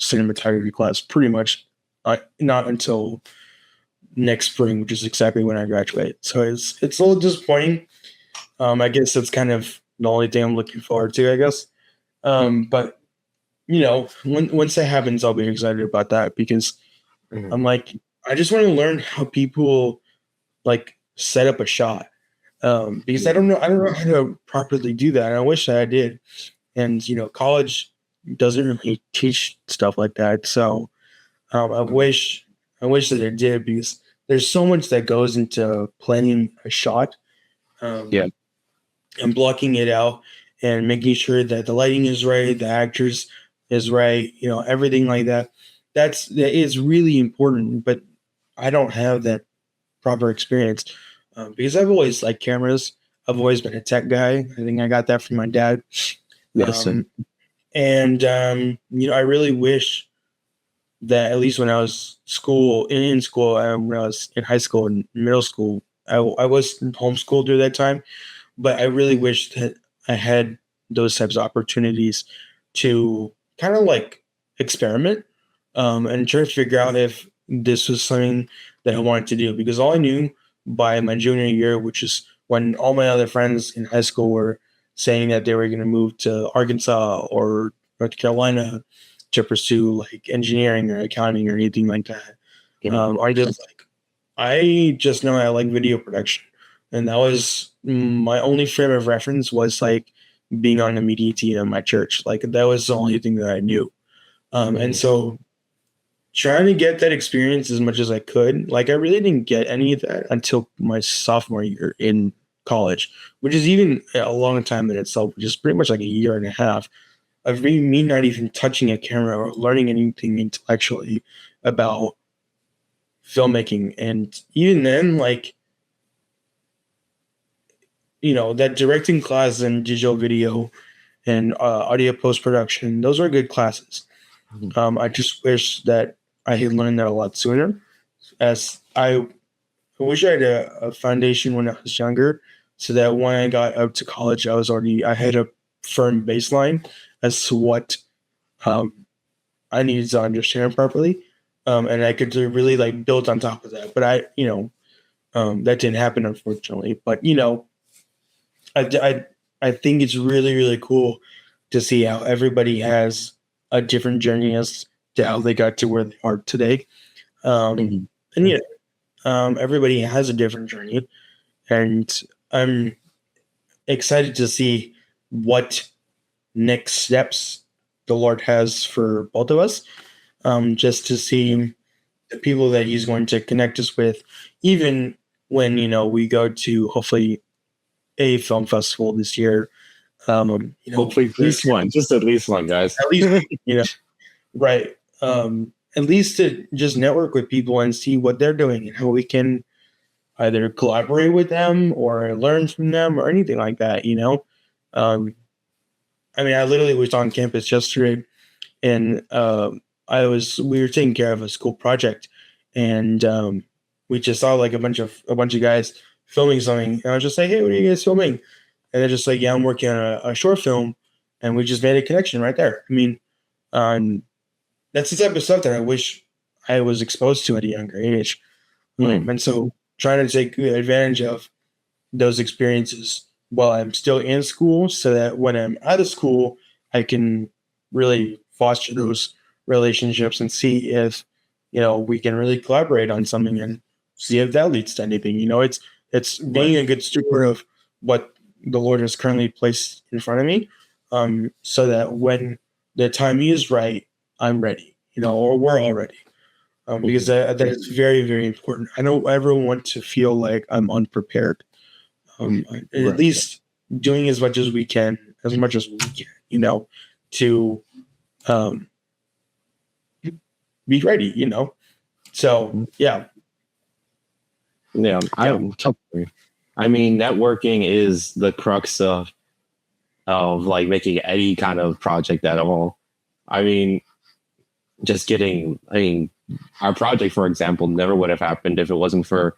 cinematography class pretty much not until next spring, which is exactly when I graduate. So it's a little disappointing. I guess that's kind of the only thing I'm looking forward to, I guess. But once that happens, I'll be excited about that because Mhm. I'm like, I just want to learn how people like set up a shot. Because I don't know how to properly do that. And I wish that I did. And college doesn't really teach stuff like that. So I wish that it did because there's so much that goes into planning a shot. Yeah. Um, and blocking it out and making sure that the lighting is right, the actors is right, everything like that. That is really important, but I don't have that proper experience because I've always liked cameras. I've always been a tech guy. I think I got that from my dad. Yes. Um, and I really wish that at least when I was in school, when I was in high school and middle school, I was homeschooled during that time. But I really wish that I had those types of opportunities to kind of like experiment and try to figure out if this was something that I wanted to do. Because all I knew by my junior year, which is when all my other friends in high school were saying that they were going to move to Arkansas or North Carolina to pursue like engineering or accounting or anything like that. Yeah. I just know I like video production, and that was my only frame of reference was like being on the media team in my church. Like that was the only thing that I knew. And Mhm. so trying to get that experience as much as I could. Like I really didn't get any of that until my sophomore year in college, which is even a long time in itself, which is pretty much like a year and a half of me not even touching a camera or learning anything intellectually about filmmaking. And even then, like, that directing class and digital video and audio post production, those are good classes. Mhm. I just wish that I had learned that a lot sooner. As I wish I had a foundation when I was younger, so that when I got up to college, I had a firm baseline as to what um, I needed to understand properly, and I could really like build on top of that. But that didn't happen unfortunately. But I think it's really really cool to see how everybody has a different journey as to how they got to where they are today. Um, Mhm. and everybody has a different journey, and I'm excited to see what next steps the Lord has for both of us. Just to see the people that He's going to connect us with, even when we go to hopefully a film festival this year. Hopefully, at least one. Just at least one, guys. at least right. At least to just network with people and see what they're doing and how we can either collaborate with them or learn from them or anything like that. Um, I mean, I literally was on campus yesterday, and we were taking care of a school project, and we just saw like a bunch of guys filming something, and I was just like, "Hey, what are you guys filming?" And they're just like, "Yeah, I'm working on a short film," and we just made a connection right there. I mean, um, that's the type of stuff that I wish I was exposed to at a younger age. Mm. And so trying to take good advantage of those experiences while I'm still in school so that when I'm out of school, I can really foster those relationships and see if, we can really collaborate on something and see if that leads to anything. It's being a good steward of what the Lord has currently placed in front of me. So that when the time is right, I'm ready, or we're all ready. Because that is very, very important. I don't ever want to feel like I'm unprepared. At Right. least doing as much as we can, as much as we can, to um, be ready. So yeah. Yeah, I mean, networking is the crux of like making any kind of project at all. I mean, I mean, our project, for example, never would have happened if it wasn't for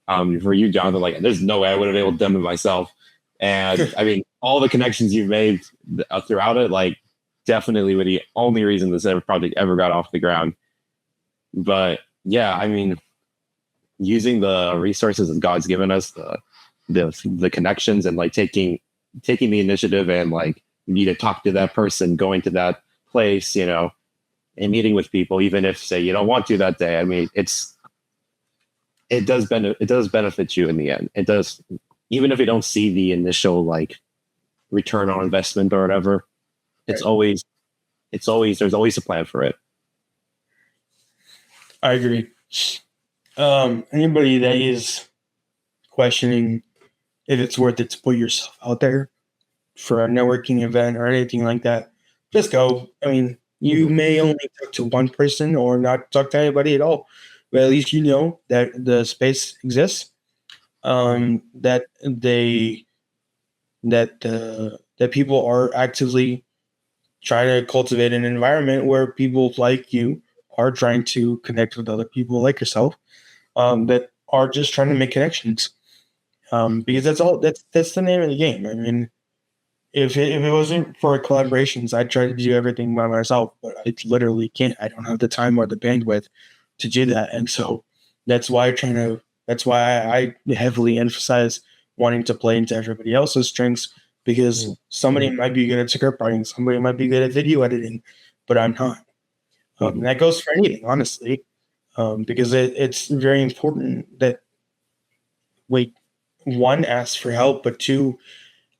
you, Jonathan. Like, there's no way I would have been able to done it myself. And I mean, all the connections you've made throughout it, like, definitely were the only reason this project ever got off the ground. But yeah, I mean, using the resources that God's given us, the connections, and like taking the initiative, and like, you need to talk to that person, going to that place, you know, and meeting with people, even if, say, you don't want to that day. I mean, it does benefit you in the end. It does, even if you don't see the initial like return on investment or whatever. It's always there's always a plan for it. I agree. Anybody that is questioning if it's worth it to put yourself out there for a networking event or anything like that, just go. I mean, you may only talk to one person or not talk to anybody at all, but at least you know that the space exists. That that people are actively trying to cultivate an environment where people like you are trying to connect with other people like yourself, that are just trying to make connections. Because that's the name of the game. I mean, if it wasn't for collaborations, I'd try to do everything by myself, but I literally can't. I don't have the time or the bandwidth to do that, and so that's why I heavily emphasize wanting to play into everybody else's strengths, because somebody might be good at script writing, somebody might be good at video editing, but I'm not. And that goes for anything, honestly, because it's very important that we, one, ask for help, but two,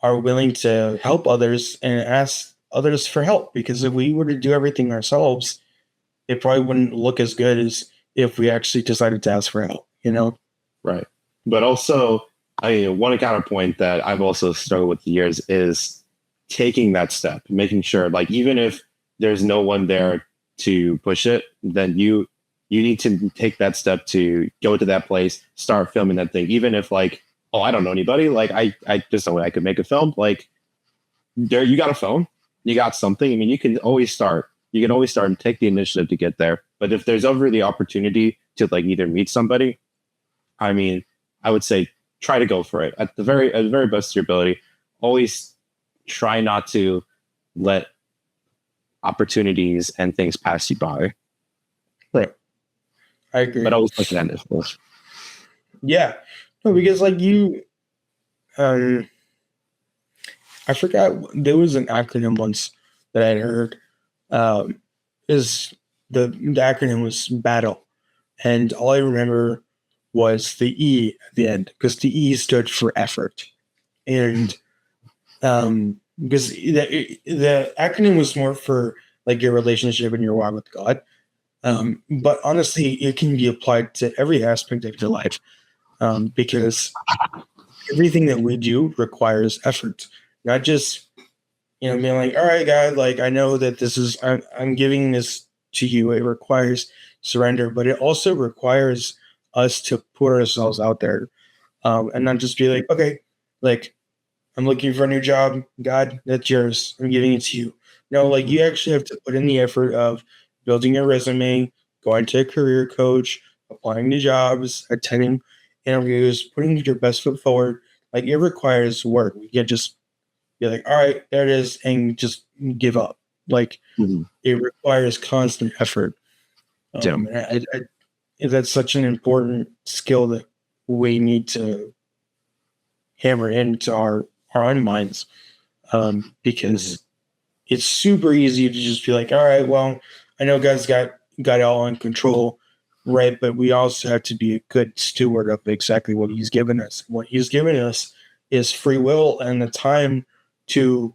are willing to help others and ask others for help. Because if we were to do everything ourselves, it probably wouldn't look as good as if we actually decided to ask for help, you know? Right. But also, I mean, one counterpoint that I've also struggled with the years is taking that step, making sure, like, even if there's no one there to push it, then you need to take that step to go to that place, start filming that thing, even if, like, oh, I don't know anybody, like, I just know I could make a film. Like, there, you got a phone, you got something. I mean, you can always start and take the initiative to get there. But if there's ever the opportunity to, like, either meet somebody, I mean, I would say try to go for it at the very best of your ability. Always try not to let opportunities and things pass you by. Right. I agree. But always look at it, of course. Yeah. No, because like you, I forgot, there was an acronym once that I heard. Is the acronym was BATTLE, and all I remember was the E at the end, because the E stood for effort, and because the acronym was more for like your relationship and your walk with God, but honestly, it can be applied to every aspect of your life, because everything that we do requires effort, not just, you know, being like, all right, God, like, I know that this is, I'm giving this to you. It requires surrender, but it also requires us to put ourselves out there, and not just be like, okay, like, I'm looking for a new job. God, that's yours. I'm giving it to you. No, like, you actually have to put in the effort of building your resume, going to a career coach, applying to jobs, attending interviews, putting your best foot forward. Like, it requires work. We can't just be like, all right, there it is, and just give up. Like, it requires constant effort. And that's such an important skill that we need to hammer into our own minds, because it's super easy to just be like, all right, well, I know God's got it all in control, right? But we also have to be a good steward of exactly what He's given us. What He's given us is free will and the time to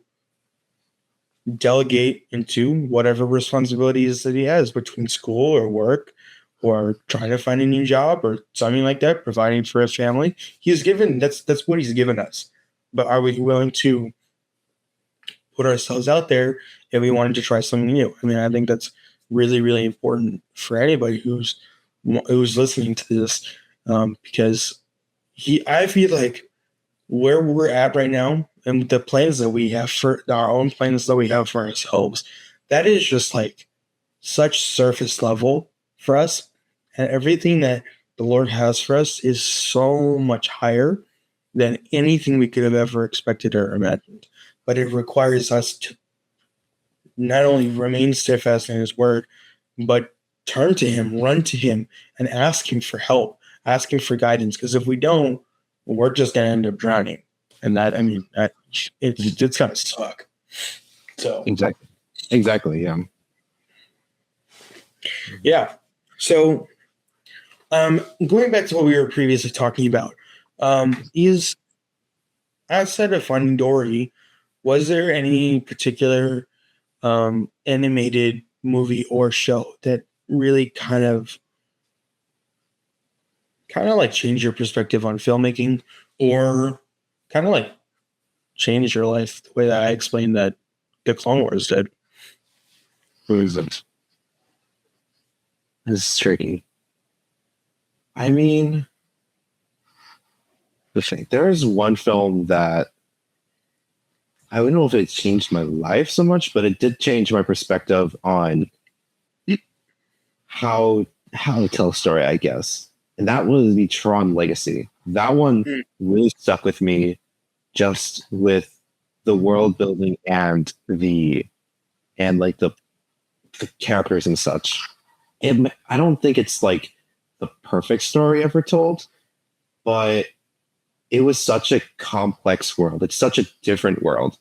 delegate into whatever responsibilities that He has between school or work or trying to find a new job or something like that, providing for His family. He's given, that's what He's given us. But are we willing to put ourselves out there if we wanted to try something new? I mean, I think that's really, really important for anybody who's who's listening to this, because I feel like where we're at right now and the plans that we have for our own plans that we have for ourselves, that is just like such surface level for us, and everything that the Lord has for us is so much higher than anything we could have ever expected or imagined. But it requires us to not only remain steadfast in his word, but turn to him, run to him, and ask him for help, ask him for guidance. Because if we don't, we're just going to end up drowning. And that, I mean, it's going to suck. So Exactly. Yeah. Yeah. So, going back to what we were previously talking about, is outside of Finding Dory, was there any particular animated movie or show that really kind of like changed your perspective on filmmaking, or kind of like changed your life the way that I explained that the Clone Wars did? Who is it? This is tricky. I mean, there's one film that I don't know if it changed my life so much, but it did change my perspective on how to tell a story, I guess. And that was the Tron Legacy. That one really stuck with me, just with the world building and the characters and such. I don't think it's like the perfect story ever told, but it was such a complex world. It's such a different world.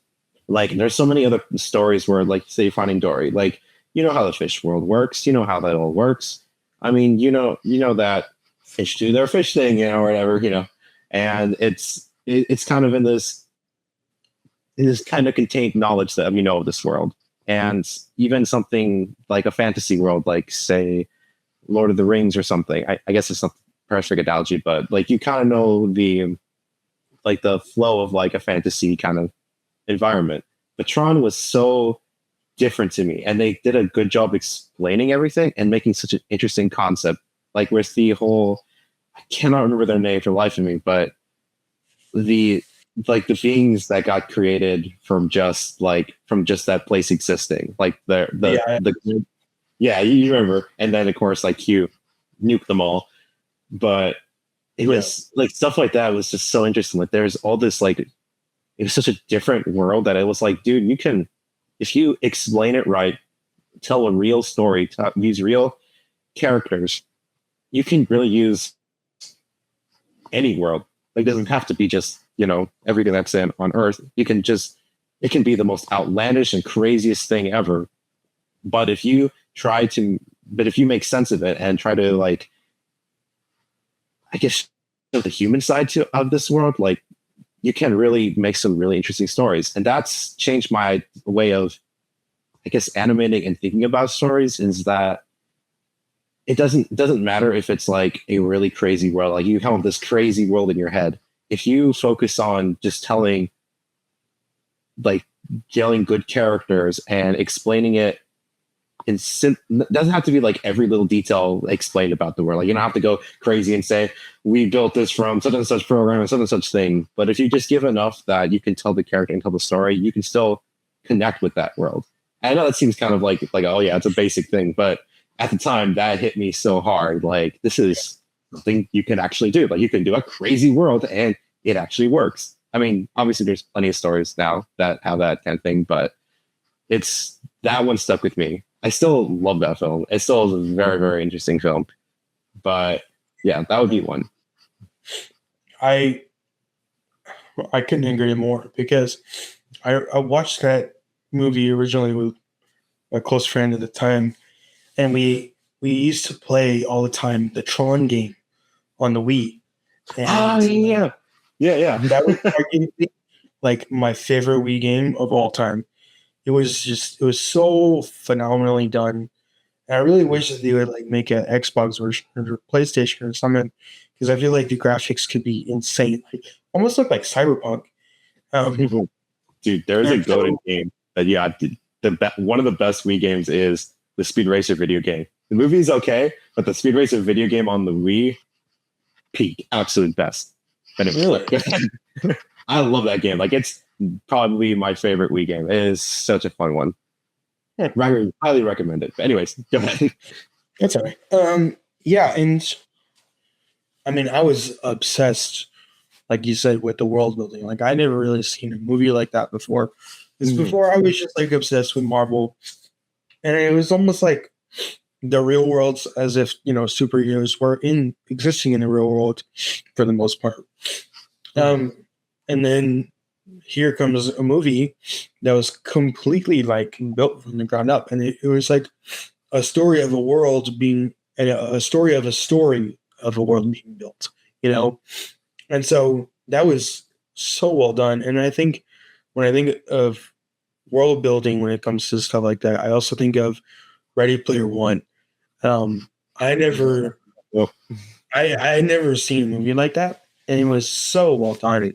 Like, there's so many other stories where, like, say, Finding Dory, like, you know how the fish world works, you know how that all works. I mean, you know that fish do their fish thing, or whatever, and it's kind of in this kind of contained knowledge that of this world. And even something like a fantasy world, like, say, Lord of the Rings or something. I guess it's not perfect analogy, but like, you kind of know the flow of like a fantasy kind of environment. But Tron was so different to me, and they did a good job explaining everything and making such an interesting concept. Like, with the whole, I cannot remember their name for the life of me, but the beings that got created from just that place existing, like you remember. And then of course, like, you nuke them all. But it was like stuff like that was just so interesting. Like, there's all this, like, it was such a different world that it was like, dude, you can, if you explain it right, tell a real story, use real characters, you can really use any world. Like, it doesn't have to be just, everything that's on Earth. It can be the most outlandish and craziest thing ever. But if you make sense of it and try to, like, I guess, show the human side of this world, like, you can really make some really interesting stories. And that's changed my way of, I guess, animating and thinking about stories, is that it doesn't matter if it's like a really crazy world. Like, you have this crazy world in your head. If you focus on just telling good characters and explaining it doesn't have to be like every little detail explained about the world. Like, you don't have to go crazy and say, we built this from such and such program and such and such thing. But if you just give enough that you can tell the character and tell the story, you can still connect with that world. And I know that seems kind of like, oh yeah, it's a basic thing. But at the time, that hit me so hard. Like, this is something you can actually do. Like, you can do a crazy world and it actually works. I mean, obviously there's plenty of stories now that have that kind of thing, but that one stuck with me. I still love that film. It still is a very, very interesting film. But yeah, that would be one. I couldn't agree more, because I watched that movie originally with a close friend at the time, and we used to play all the time the Tron game on the Wii. And yeah. That was arguably like my favorite Wii game of all time. It was so phenomenally done. And I really wish that they would like make an Xbox version or PlayStation or something, because I feel like the graphics could be insane. Like, almost look like Cyberpunk. Dude, there's a golden game that one of the best Wii games is the Speed Racer video game. The movie's okay, but the Speed Racer video game on the Wii, peak, absolute best. Anyway, Really? I love that game. Like, it's probably my favorite Wii game. It is such a fun one. Yeah. Highly recommend it. But anyways, go ahead. That's all right. Yeah, and I mean, I was obsessed, like you said, with the world building. Like, I never really seen a movie like that before. Because before, I was just like obsessed with Marvel, and it was almost like the real worlds, as if superheroes were existing in the real world for the most part. And then here comes a movie that was completely like built from the ground up, and it was like a story of a world being a story of a world being built, and so that was so well done. And I think when I think of world building when it comes to stuff like that, I also think of Ready Player One. I never Oh. I never seen a movie like that, and it was so well done.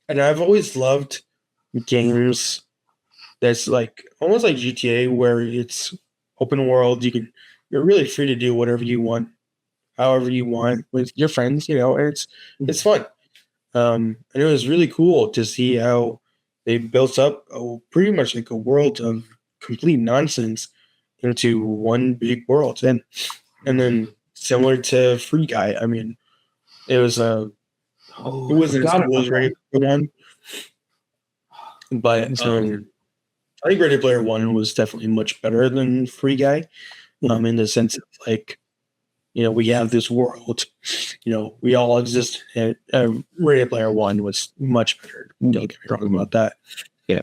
And I've always loved games that's like almost like GTA, where it's open world. You're really free to do whatever you want, however you want with your friends. And it's fun. And it was really cool to see how they built up pretty much like a world of complete nonsense into one big world, and then similar to Free Guy. I mean, it was it wasn't as cool as Ready Player One, but I think Ready Player One was definitely much better than Free Guy, in the sense of like, we have this world, we all exist in it. Ready Player One was much better. Don't get me wrong about that. Yeah.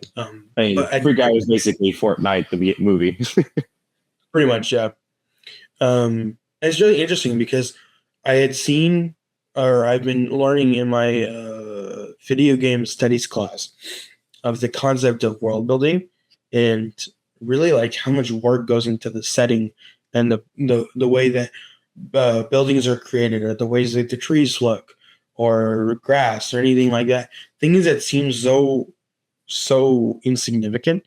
Free Guy was basically Fortnite, the movie. Pretty much, yeah. It's really interesting because I had seen, or I've been learning in my video game studies class of the concept of world building, and really like how much work goes into the setting and the way that buildings are created, or the ways that the trees look, or grass, or anything like that. Things that seem so insignificant.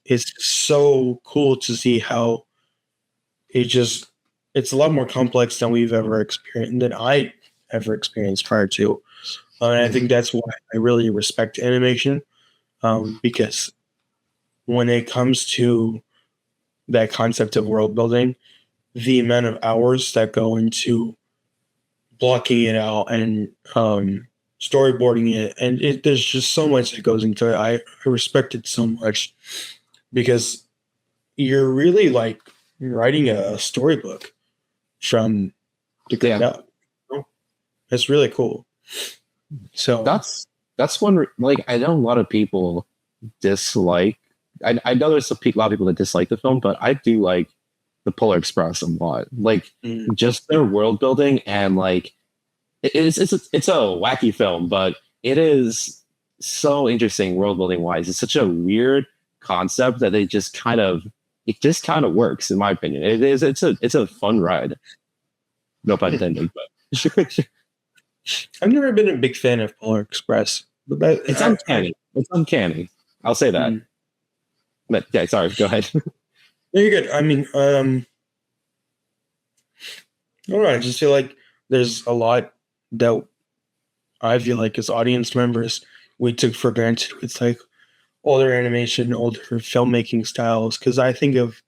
It's so cool to see how it's a lot more complex than I ever experienced prior to. And I think that's why I really respect animation, because when it comes to that concept of world building, the amount of hours that go into blocking it out and storyboarding it, and there's just so much that goes into it. I respect it so much because you're really like writing a storybook from the ground up. It's really cool. So that's one, like, I know a lot of people dislike. I know there's a lot of people that dislike the film, but I do like the Polar Express a lot. Like, just their world building, and like it's a wacky film, but it is so interesting world building wise. It's such a weird concept that it just kind of works, in my opinion. It's a fun ride. No pun intended, but I've never been a big fan of Polar Express, but it's uncanny. It's uncanny. I'll say that. But yeah, sorry. Go ahead. You're good. I mean, I don't know. I just feel like there's a lot that I feel like as audience members we took for granted with like older animation, older filmmaking styles. Because I think of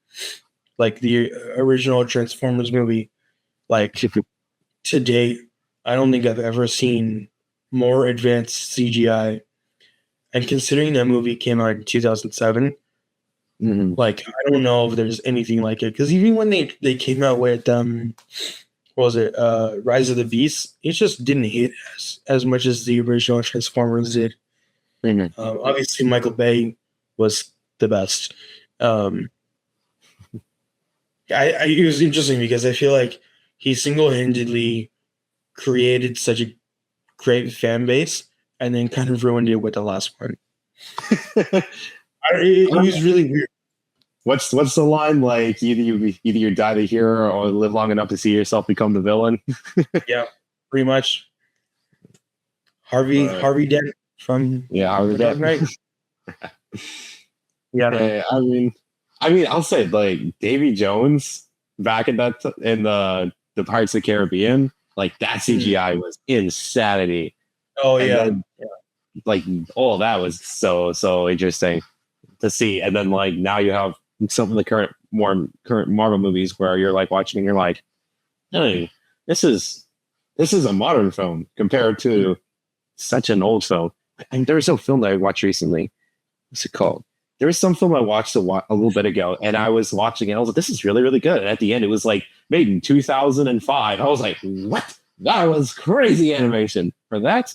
like the original Transformers movie, like to date, I don't think I've ever seen more advanced CGI. And considering that movie came out in 2007, like I don't know if there's anything like it. Because even when they came out with what was it, Rise of the Beast, it just didn't hit as much as the original Transformers did. Obviously, Michael Bay was the best. It was interesting because I feel like he single-handedly created such a great fan base and then kind of ruined it with the last one. It was really weird. What's the line? Like, either you die the hero or live long enough to see yourself become the villain. Yeah, pretty much. Harvey Dent from Harvey Dent, right? Yeah. I mean, I'll say like Davy Jones. back in the Pirates of the Caribbean, like that CGI was insanity. Oh And yeah. then like all that was so interesting to see. And then like now you have some of the more current Marvel movies where you're like watching and you're like, hey, this is a modern film compared to such an old film. And there was a film that I watched recently. What's it called? There was some film I watched a little bit ago, and I was watching it. I was like, "This is really, really good." And at the end, it was like made in 2005. I was like, "What? That was crazy animation for that."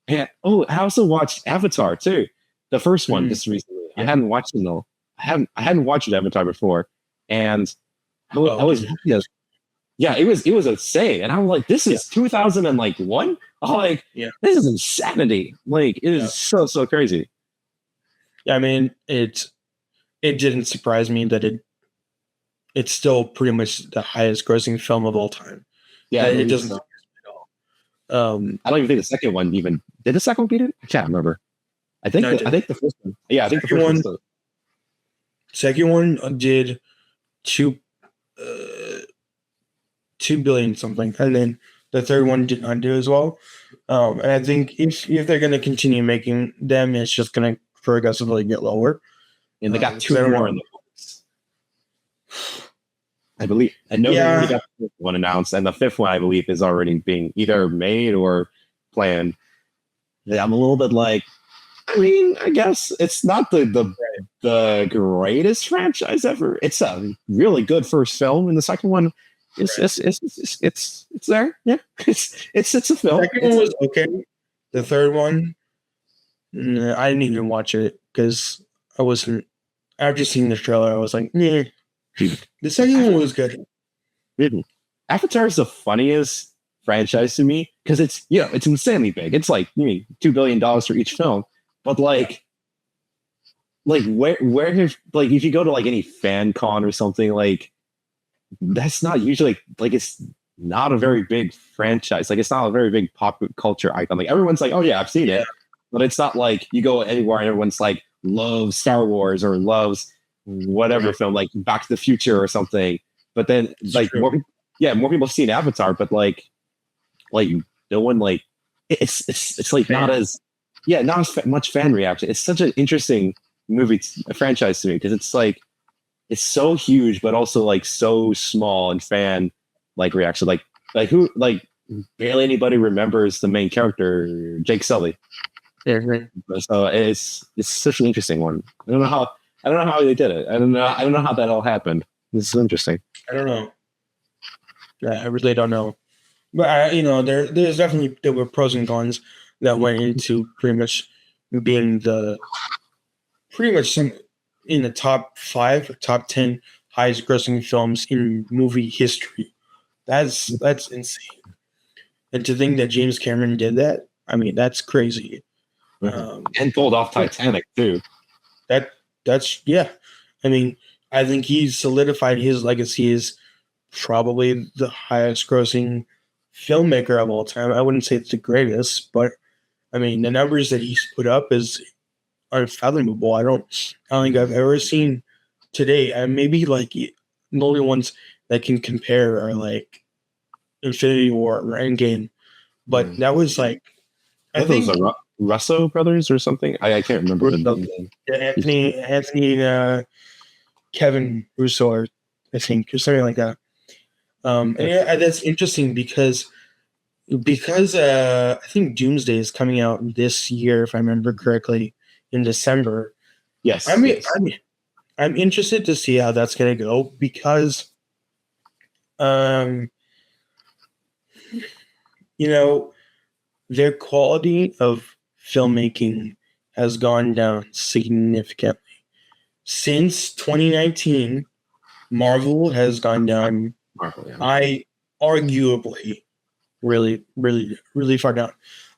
And I also watched Avatar too, the first one just recently. I hadn't watched it though. I hadn't watched Avatar before, and I was yeah, it was insane. And I'm like, this is 2001. I'm like, this is insanity. Like, it is so crazy. Yeah, I mean, it didn't surprise me that it's still pretty much the highest grossing film of all time. Yeah, it doesn't at all. I don't even think the second one even did the second one beat it? I can't remember. I think the first one. Yeah, I think the first one. Second one did 2 billion something, and then the third one did not do as well. And I think if they're going to continue making them, it's just going to progressively get lower. And they got 2 more in the books, I believe. I know they already got the 5th one announced, and the 5th one, I believe, is already being either made or planned. I'm a little bit like, I mean, I guess it's not the greatest franchise ever. It's a really good first film, and the second one it's there. Yeah, it's a film. The second one was okay. The third one, I didn't even watch it because I wasn't. After seeing the trailer, I was like, "Yeah." The second one was good. Avatar is the funniest franchise to me because it's it's insanely big. It's like $2 billion for each film, but like where have like if you go to like any fan con or something, like that's not usually like it's not a very big franchise. Like it's not a very big pop culture icon. Like everyone's like, oh yeah, I've seen it, but it's not like you go anywhere and everyone's like loves Star Wars or loves whatever film, like Back to the Future or something. But then like more people have seen Avatar, but like no one like it's like not as much fan reaction. It's such an interesting franchise to me because it's like it's so huge, but also like so small and fan like reaction. Like who like barely anybody remembers the main character, Jake Sully. Yeah, right. So it's such an interesting one. I don't know how they did it. I don't know how that all happened. This is interesting. I don't know. Yeah, I really don't know. But there's definitely there were pros and cons that went into pretty much being in the top 5 or top 10 highest grossing films in movie history. That's insane. And to think that James Cameron did that, I mean, that's crazy. And pulled off Titanic too. That's I mean, I think he's solidified his legacy as probably the highest grossing filmmaker of all time. I wouldn't say it's the greatest, but I mean, the numbers that he's put up is unfathomable. I don't think I've ever seen today. And maybe like the only ones that can compare are like Infinity War or Endgame. But that was like I think it was Russo brothers or something. I can't remember the name. Anthony Kevin Russo, or I think, or something like that. And that's interesting because I think Doomsday is coming out this year, if I remember correctly, in December. Yes. I'm interested to see how that's going to go because, their quality of filmmaking has gone down significantly. Since 2019, Marvel has gone down. I arguably really, really, really far down.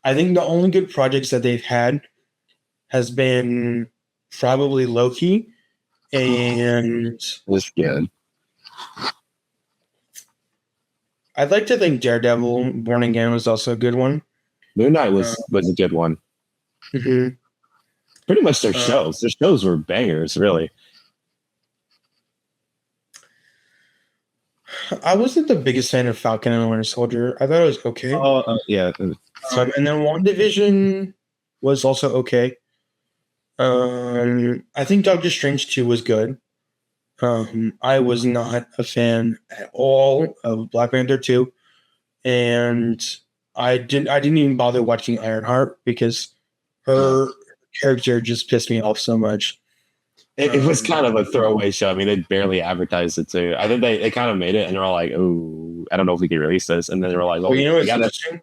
I think the only good projects that they've had has been probably Loki and was good. I'd like to think Daredevil Born Again was also a good one. Moon Knight was a good one. Mm-hmm. Pretty much their shows. Their shows were bangers, really. I wasn't the biggest fan of Falcon and the Winter Soldier. I thought it was okay. Oh, yeah. And then WandaVision was also okay. I think Doctor Strange 2 was good. I was not a fan at all of Black Panther 2. And I didn't even bother watching Ironheart because her character just pissed me off so much. It was kind of a throwaway show. I mean, they barely advertised it too. I think they kind of made it, and they were like, "Oh, I don't know if we can release this." And then they were like, "Oh, But you know we what's got it." interesting?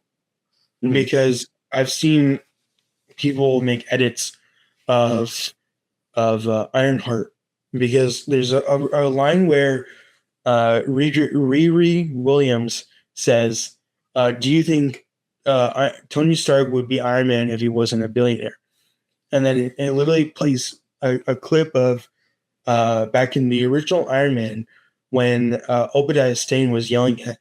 Because I've seen people make edits of Ironheart because there's a line where Riri Williams says, "Do you think Tony Stark would be Iron Man if he wasn't a billionaire?" And then it literally plays a clip of back in the original Iron Man when Obadiah Stane was yelling at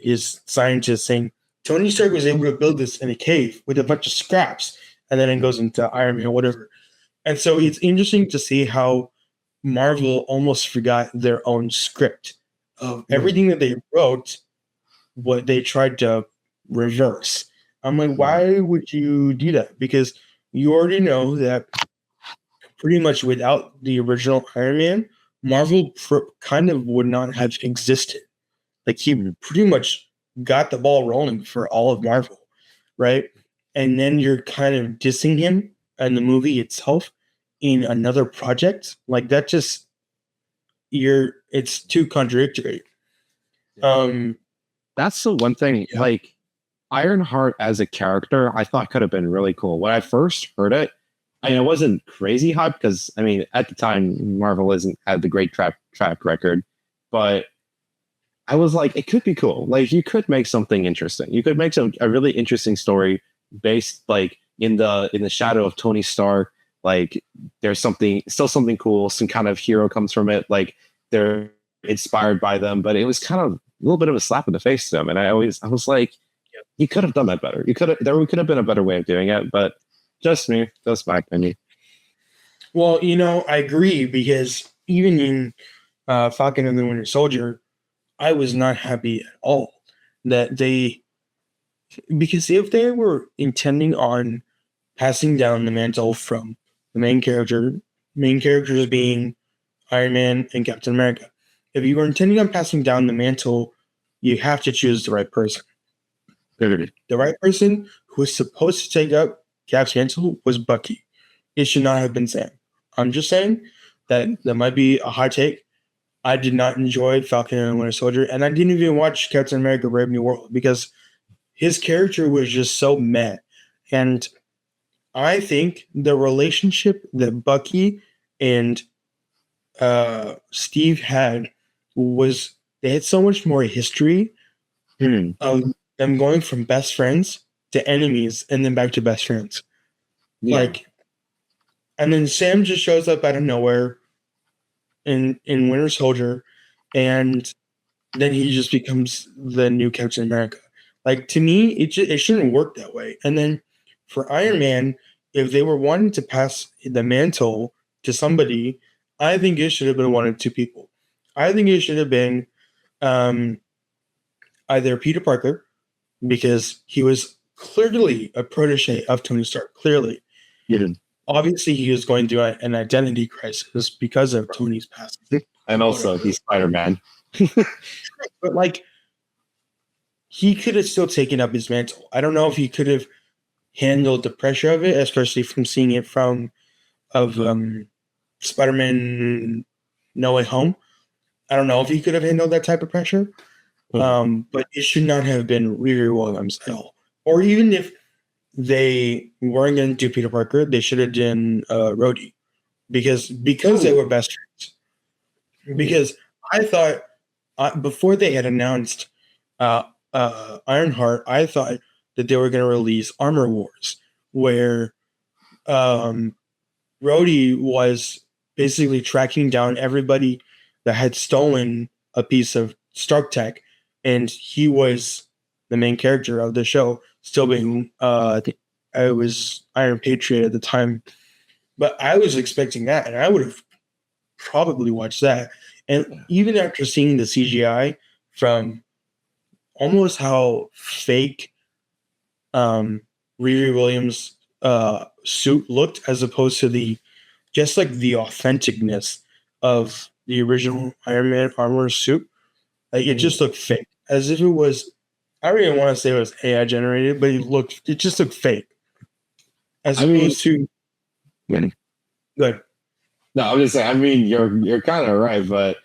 his scientist saying, Tony Stark was able to build this in a cave with a bunch of scraps, and then it goes into Iron Man or whatever. And so it's interesting to see how Marvel almost forgot their own script of everything that they wrote, what they tried to reverse. I'm like, why would you do that? Because you already know that pretty much without the original Iron Man, Marvel kind of would not have existed. Like he pretty much got the ball rolling for all of Marvel, right? And then you're kind of dissing him and the movie itself in another project. Like that just it's too contradictory. That's the one thing. Yeah. Like Ironheart as a character, I thought could have been really cool. When I first heard it, I mean, it wasn't crazy hype because I mean, at the time, Marvel isn't had the great track record, but I was like, it could be cool. Like, you could make something interesting. You could make a really interesting story based like in the shadow of Tony Stark. Like, there's still something cool. Some kind of hero comes from it. Like, they're inspired by them, but it was kind of a little bit of a slap in the face to them. And I was like, you could have done that better. There could have been a better way of doing it, but just my opinion. Well, I agree because even in Falcon and the Winter Soldier, I was not happy at all that because if they were intending on passing down the mantle from the main characters being Iron Man and Captain America, if you were intending on passing down the mantle, you have to choose the right person. The right person who was supposed to take up Cap's mantle was Bucky. It should not have been Sam. I'm just saying that might be a hot take. I did not enjoy Falcon and Winter Soldier, and I didn't even watch Captain America: Brave New World because his character was just so meh. And I think the relationship that Bucky and Steve had they had so much more history of them going from best friends to enemies and then back to best friends. Yeah. Like, and then Sam just shows up out of nowhere in Winter Soldier, and then he just becomes the new Captain America. Like, to me, it shouldn't work that way. And then for Iron Man, if they were wanting to pass the mantle to somebody, I think it should have been one of two people. I think it should have been either Peter Parker, because he was clearly a protege of Tony Stark. Clearly, obviously, he was going through an identity crisis because of Tony's passing, and also he's Spider-Man. But like, he could have still taken up his mantle. I don't know if he could have handled the pressure of it, especially from seeing it of Spider-Man No Way Home. I don't know if he could have handled that type of pressure. But it should not have been Riri Williams at all. Or even if they weren't going to do Peter Parker, they should have done Rhodey. Because they were best friends. Because I thought before they had announced Ironheart, I thought that they were going to release Armor Wars, where Rhodey was basically tracking down everybody that had stolen a piece of Stark tech, and he was the main character of the show, still being I think I was Iron Patriot at the time. But I was expecting that, and I would have probably watch that. And even after seeing the CGI from almost how fake Riri Williams suit looked as opposed to the just like the authenticness of the original Iron Man armor suit. Like it just looked fake. As if it was I don't even want to say it was AI generated, but it just looked fake. As opposed to good. No, I'm just saying. I mean, you're kind of right, but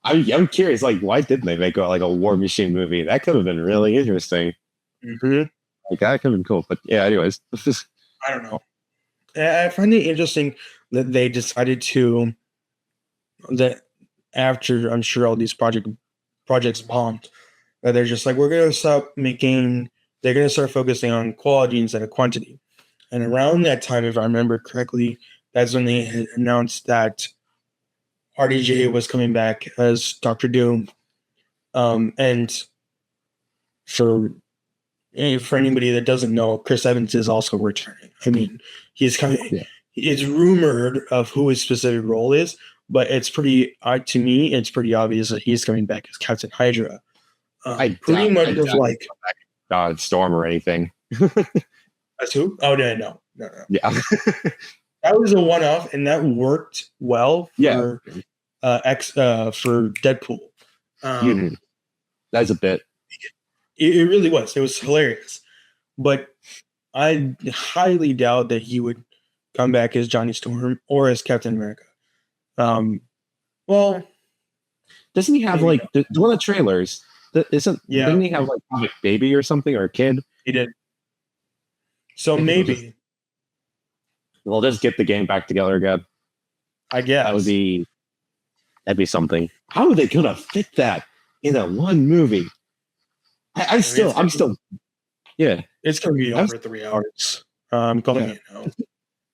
I'm curious. Like, why didn't they make like a War Machine movie? That could have been really interesting. Mm-hmm. Like that could have been cool. But yeah, anyways, I don't know. I find it interesting that they decided to that after I'm sure all these projects bombed, that they're just like we're gonna stop making. They're gonna start focusing on quality instead of quantity. And around that time, if I remember correctly, that's when they had announced that RDJ was coming back as Doctor Doom. And for anybody that doesn't know, Chris Evans is also returning. I mean, he's coming. Yeah. It's rumored of who his specific role is, but it's pretty to me. It's pretty obvious that he's coming back as Captain Hydra. I pretty much was like Storm or anything. That's who? Oh no. Yeah, that was a one-off, and that worked well for for Deadpool. That's a bit. It really was. It was hilarious, but I highly doubt that he would come back as Johnny Storm or as Captain America. Well, doesn't he have like one of the trailers? Didn't he have like a baby or something or a kid? He did. So maybe we'll just get the game back together again. I guess that'd be something. How are they gonna fit that in a one movie? I'm still, yeah. It's gonna be over 3 hours. I'm calling it now.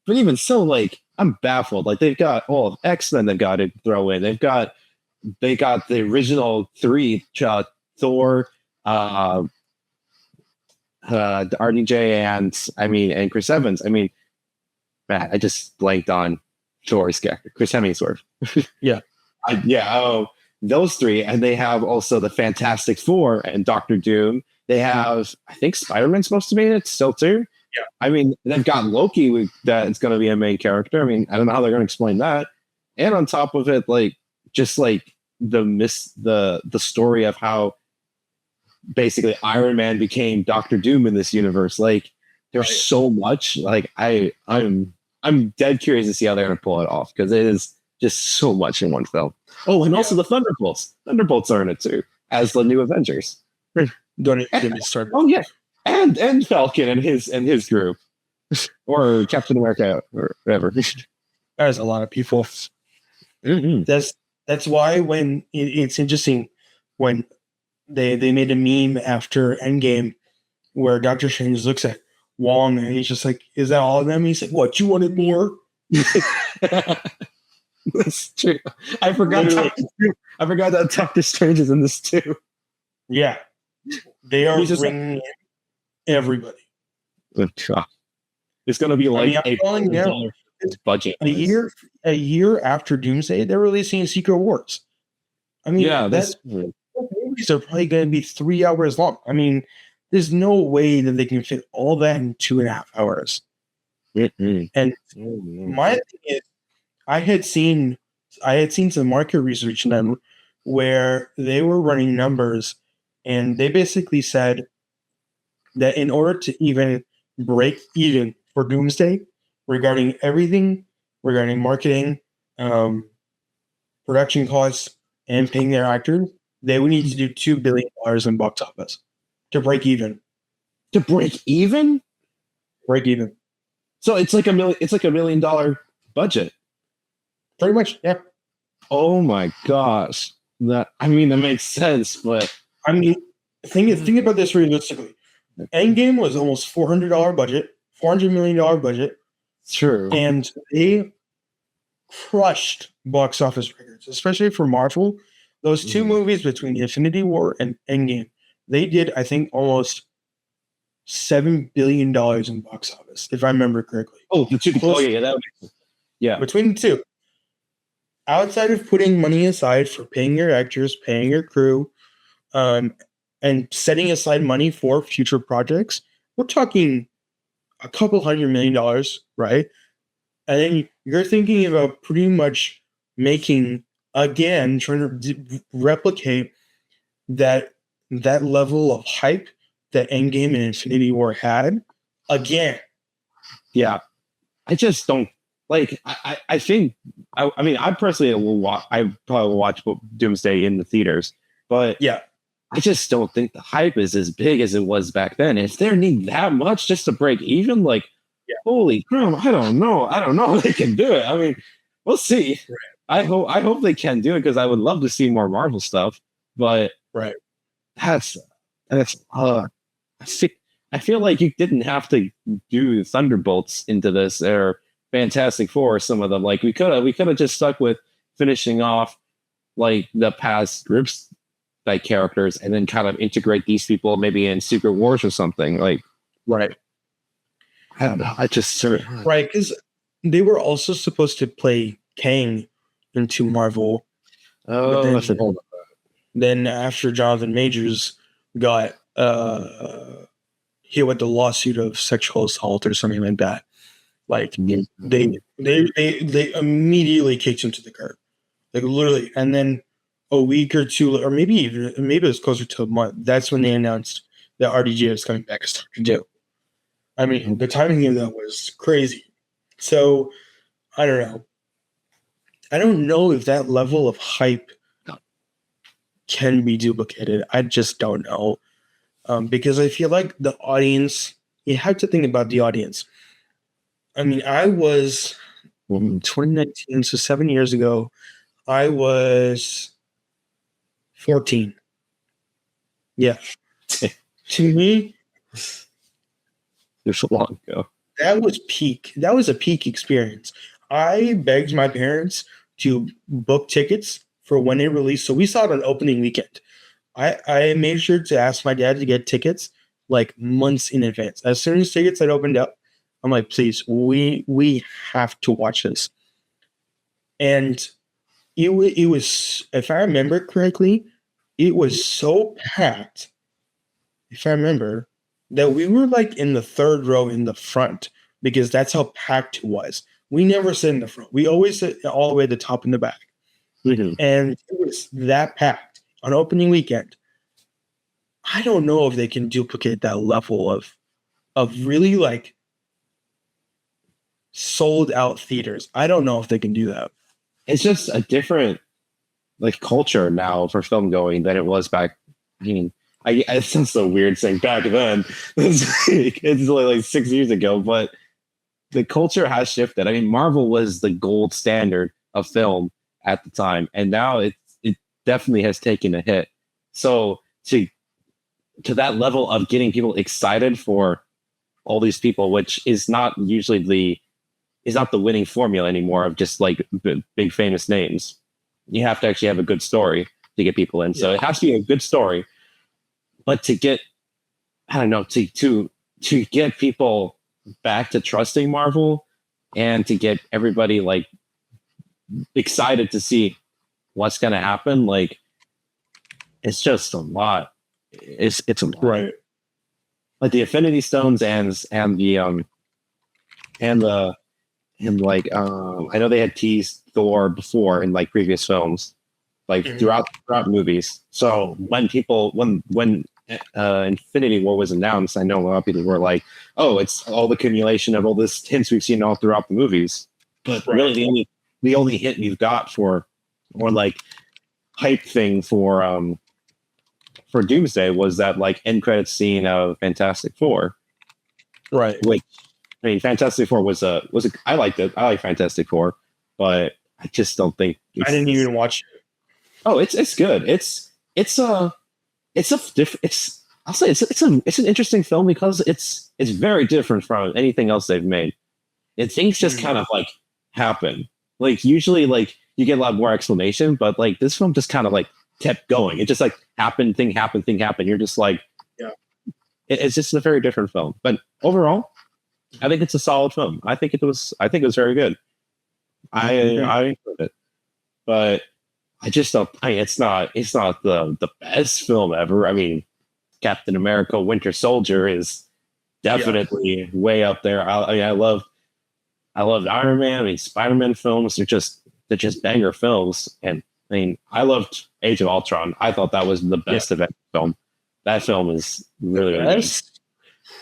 But even so, like I'm baffled. Like they've got all of X-Men they've got to throw in. They got the original 3 Thor, RDJ, and Chris Evans. I mean, man, I just blanked on Thor's character, Chris Hemsworth. Yeah, those 3, and they have also the Fantastic Four and Doctor Doom. They have, I think, Spider-Man's supposed to be in it still too. Yeah, I mean, they've got Loki that is going to be a main character. I mean, I don't know how they're going to explain that. And on top of it, like just like the story of how basically Iron Man became Doctor Doom in this universe. Like there's so much. Like I'm dead curious to see how they're going to pull it off because it is just so much in one film. Oh, and also the Thunderbolts. Thunderbolts are in it too as the new Avengers. Don't even get me started. Oh yeah, and Falcon and his group, or Captain America or whatever. There's a lot of people. Mm-hmm. That's why when it's interesting when they made a meme after Endgame where Doctor Strange looks at Wong and he's just like, "Is that all of them?" He's like, "What? You wanted more?" That's true. I forgot that Doctor Strange is in this too. Yeah, they are bringing in everybody. It's going to be like a budget. A year after Doomsday, they're releasing Secret Wars. I mean, movies are probably going to be 3 hours long. I mean, there's no way that they can fit all that in 2.5 hours. Mm-hmm. And my thing is, I had seen some market research done where they were running numbers, and they basically said that in order to even break even for Doomsday, regarding everything, regarding marketing, production costs, and paying their actors, they would need to do $2 billion in box office to break even. To break even? Break even. So it's like $1 million budget. Pretty much, yeah. Oh my gosh. That makes sense, but I mean, think about this realistically. Endgame was almost $400 million budget. True. And they crushed box office records, especially for Marvel. Those 2 movies between Infinity War and Endgame, they did, I think, almost $7 billion in box office, if I remember correctly. Oh, the 2. Oh, yeah, that makes sense. Yeah. Between the 2. outside of putting money aside for paying your actors, paying your crew, um, and setting aside money for future projects, we're talking a couple $100 million, right? And then you're thinking about pretty much making again, trying to replicate that that level of hype that Endgame and Infinity War had again. Yeah, I just don't like. I think. I mean, I personally will watch. I probably will watch Doomsday in the theaters, but Yeah, I just don't think the hype is as big as it was back then. If they need that much just to break even, like, yeah, holy crap! I don't know. I don't know if they can do it. I mean, we'll see. right, I hope they can do it because I would love to see more Marvel stuff. But right. that's that's I feel, I feel like you didn't have to do Thunderbolts into this or Fantastic Four or some of them. Like we could have just stuck with finishing off like the past groups like characters and then kind of integrate these people maybe in Secret Wars or something. Like Right. I don't know. I just Right, because they were also supposed to play Kang into Marvel, but oh that's a whole then after Jonathan Majors got hit with the lawsuit of sexual assault or something like that, like they immediately kicked him to the curb, like literally, and then a week or two, or maybe it was closer to a month. That's when they announced that RDJ was coming back as Doctor Doom. I mean, the timing of that was crazy. So I don't know. I don't know if that level of hype can be duplicated. I just don't know. Because I feel like the audience, you have to think about the audience. I mean, I was 2019, so 7 years ago, I was 14. Yeah. To me, there's a long ago. that was peak. That was a peak experience. I begged my parents to book tickets for when it released. So we saw it on opening weekend. I made sure to ask my dad to get tickets like months in advance. As soon as tickets had opened up, I'm like, please, we have to watch this. And it was, if I remember correctly, it was so packed, if I remember, that we were like in the third row in the front because that's how packed it was. We never sit in the front. We always sit all the way at the top in the back. Mm-hmm. And it was that packed on opening weekend. I don't know if they can duplicate that level of really like sold out theaters. I don't know if they can do that. It's just a different like culture now for film going than it was back. I mean, it sounds so weird saying back then. It's only like 6 years ago, but the culture has shifted. I mean, Marvel was the gold standard of film at the time, and now it definitely has taken a hit. So to that level of getting people excited for all these people, which is not usually is not the winning formula anymore of just like big famous names. You have to actually have a good story to get people in. So it has to be a good story, but to get, I don't know, to get people back to trusting Marvel and to get everybody like excited to see what's going to happen. Like it's just a lot. It's a lot. Right. Like the Infinity Stones and I know they had teased Thor before in like previous films, like throughout movies. So when Infinity War was announced, I know a lot of people were like, "Oh, it's all the accumulation of all this hints we've seen all throughout the movies." But really, the only hint we've got or like hype thing for Doomsday was that like end credits scene of Fantastic Four, Right. which I mean, Fantastic Four was I liked it. I like Fantastic Four, but I just don't think I didn't even watch it. Oh, it's good. I'll say it's an interesting film because it's very different from anything else they've made. And things just kind of like happen. Like usually like you get a lot more explanation, but like this film just kind of like kept going. It just like happened, thing happened. You're just like, yeah. It's just a very different film. But overall, I think it's a solid film. I think it was very good. I enjoyed it. but I just don't. It's not the best film ever. I mean, Captain America: Winter Soldier is Yeah. definitely way up there. I loved Iron Man. I mean, Spider-Man films. They're just banger films. And I mean, I loved Age of Ultron. I thought that was the Yeah. best event film. That film is really really good. Yes.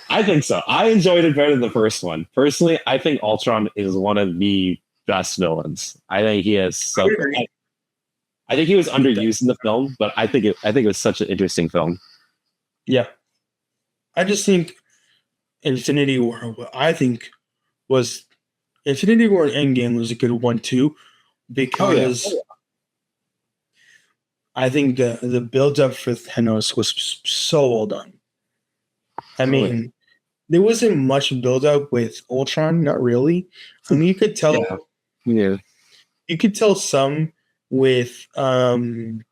I think so. I enjoyed it better than the first one. Personally, I think Ultron is one of the best villains. I think he is I so. would agree. I think he was underused in the film, but I think it was such an interesting film. Yeah. I just think Infinity War, what I think was Infinity War and Endgame was a good one too, because I think the build up for Thanos was so well done. I mean, there wasn't much build up with Ultron, not really. I mean, Yeah. Yeah. you could tell some with like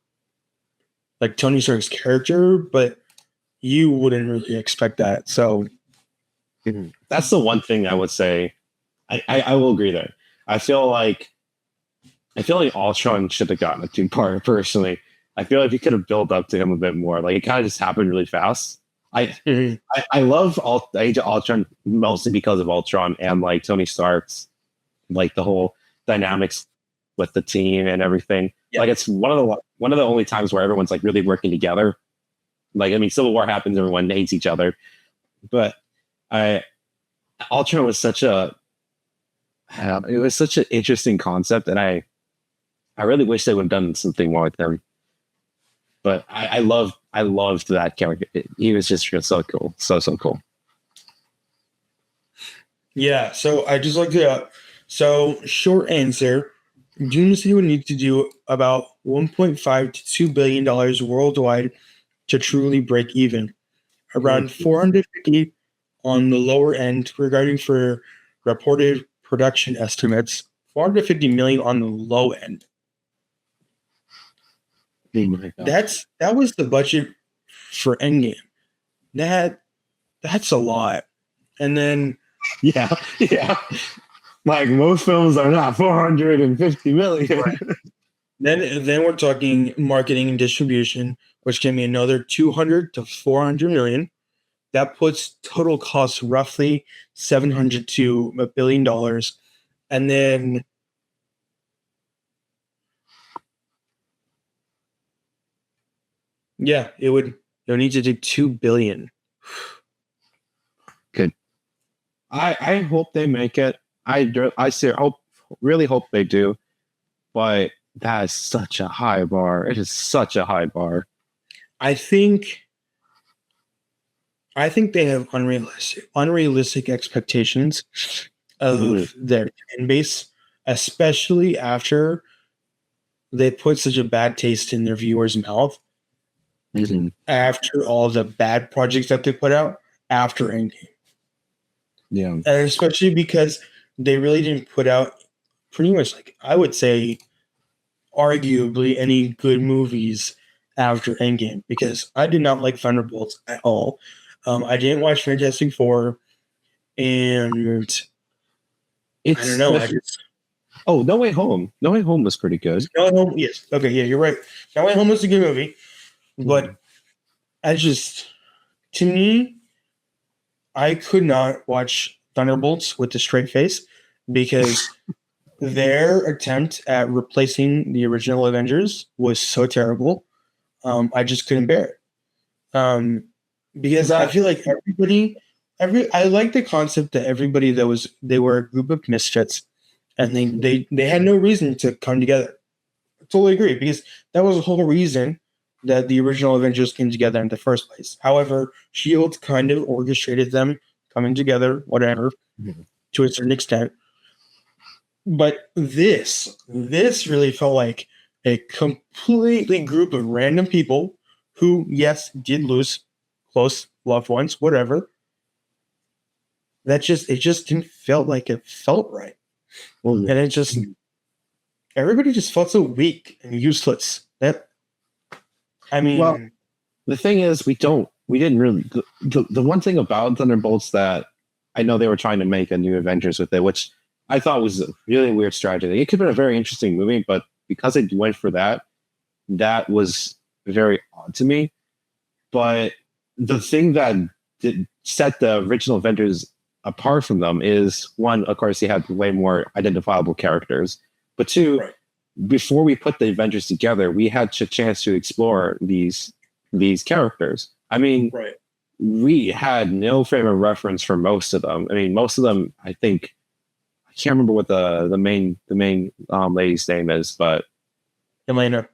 Tony Stark's character, but you wouldn't really expect that. So That's the one thing I would say. I will agree there. I feel like Ultron should have gotten a two-part. Personally, I feel like you could have built up to him a bit more. Like it kind of just happened really fast. I love Age of Ultron mostly because of Ultron and like Tony Stark's like the whole dynamics with the team and everything. Yeah. Like it's one of the only times where everyone's like really working together. Like I mean, Civil War happens, everyone hates each other, but I Ultron was such a it was such an interesting concept, and I really wish they would have done something more with him. But I loved that character. He was just so cool, so cool. yeah, so I just looked it up. So short answer, Dune City would need to do about 1.5 to $2 billion worldwide to truly break even. Around 450 on the lower end regarding for reported production estimates. 450 million on the low end. That was the budget for Endgame. That's a lot. And then Yeah, yeah. Like most films are not 450 million. Right. then we're talking marketing and distribution, which can be another 200 to 400 million. That puts total costs roughly 700 to $1 billion. And then yeah, it would need to do 2 billion. Good. I hope they make it. Really hope they do. But that is such a high bar. It is such a high bar. I think they have unrealistic expectations of their fan base, especially after they put such a bad taste in their viewers' mouth after all the bad projects that they put out after Endgame. Yeah. And especially because they really didn't put out pretty much, like, I would say, arguably any good movies after Endgame, because I did not like Thunderbolts at all. I didn't watch Fantastic Four, and I don't know. No Way Home. No Way Home was pretty good. No Way Home, yes. Okay, yeah, you're right. No Way Home was a good movie, but to me, I could not watch Thunderbolts with a straight face because their attempt at replacing the original Avengers was so terrible. I just couldn't bear it. Because I feel like I like the concept that they were a group of misfits, and they had no reason to come together. I totally agree, because that was the whole reason that the original Avengers came together in the first place. However, Shield kind of orchestrated them coming together, whatever, to a certain extent. But this really felt like a completely group of random people who, yes, did lose close loved ones, whatever. It just didn't feel like it felt right. And everybody just felt so weak and useless. The thing is, we didn't really. The one thing about Thunderbolts that I know they were trying to make a new Avengers with it, which I thought was a really weird strategy. It could have been a very interesting movie, but because they went for that, that was very odd to me. But the thing that set the original Avengers apart from them is, one, of course, he had way more identifiable characters, but two, Right. before we put the Avengers together, we had a chance to explore these characters. I mean, Right. we had no frame of reference for most of them. I mean, most of them, I think, I can't remember what the main lady's name is, but Elena.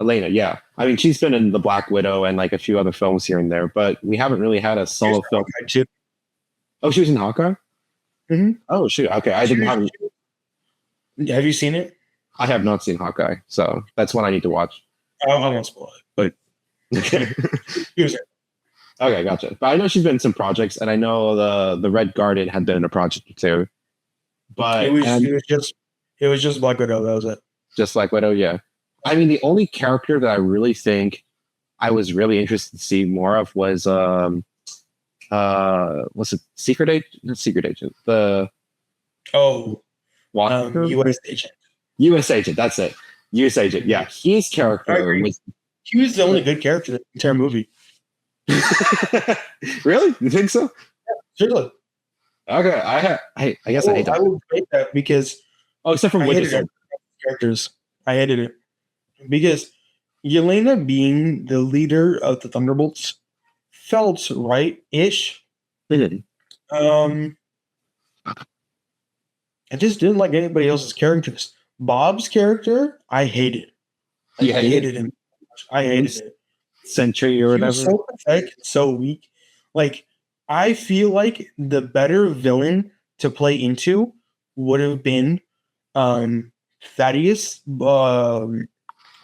Yeah. I mean, she's been in The Black Widow and like a few other films here and there, but we haven't really had a solo film. Too. Oh, she was in Hawkeye? Mm-hmm. Oh, shoot. Okay. I didn't have. Have you seen it? I have not seen Hawkeye, so that's one I need to watch. I won't spoil it, but Okay. use it. Okay, gotcha. But I know she's been in some projects, and I know the Red Guardian had been in a project or two. But It was just Black Widow. That was it. Just like Widow, yeah. I mean, the only character that I really think I was really interested to see more of was what's it? Secret Agent? Not Secret Agent. The Walker? U.S. agent. U.S. Agent. That's it. U.S. Agent. Yeah, his character was. He was the only good character in the entire movie. Really? You think so? Seriously. Okay, I guess I hate that. I would say that because Except for Winter characters, I hated it because Yelena being the leader of the Thunderbolts felt right-ish. Mm-hmm. I just didn't like anybody else's characters. Bob's character, I hated. I hated him. I hated it. Sentry or whatever. He was so pathetic, so weak. Like, I feel like the better villain to play into would have been Thaddeus. What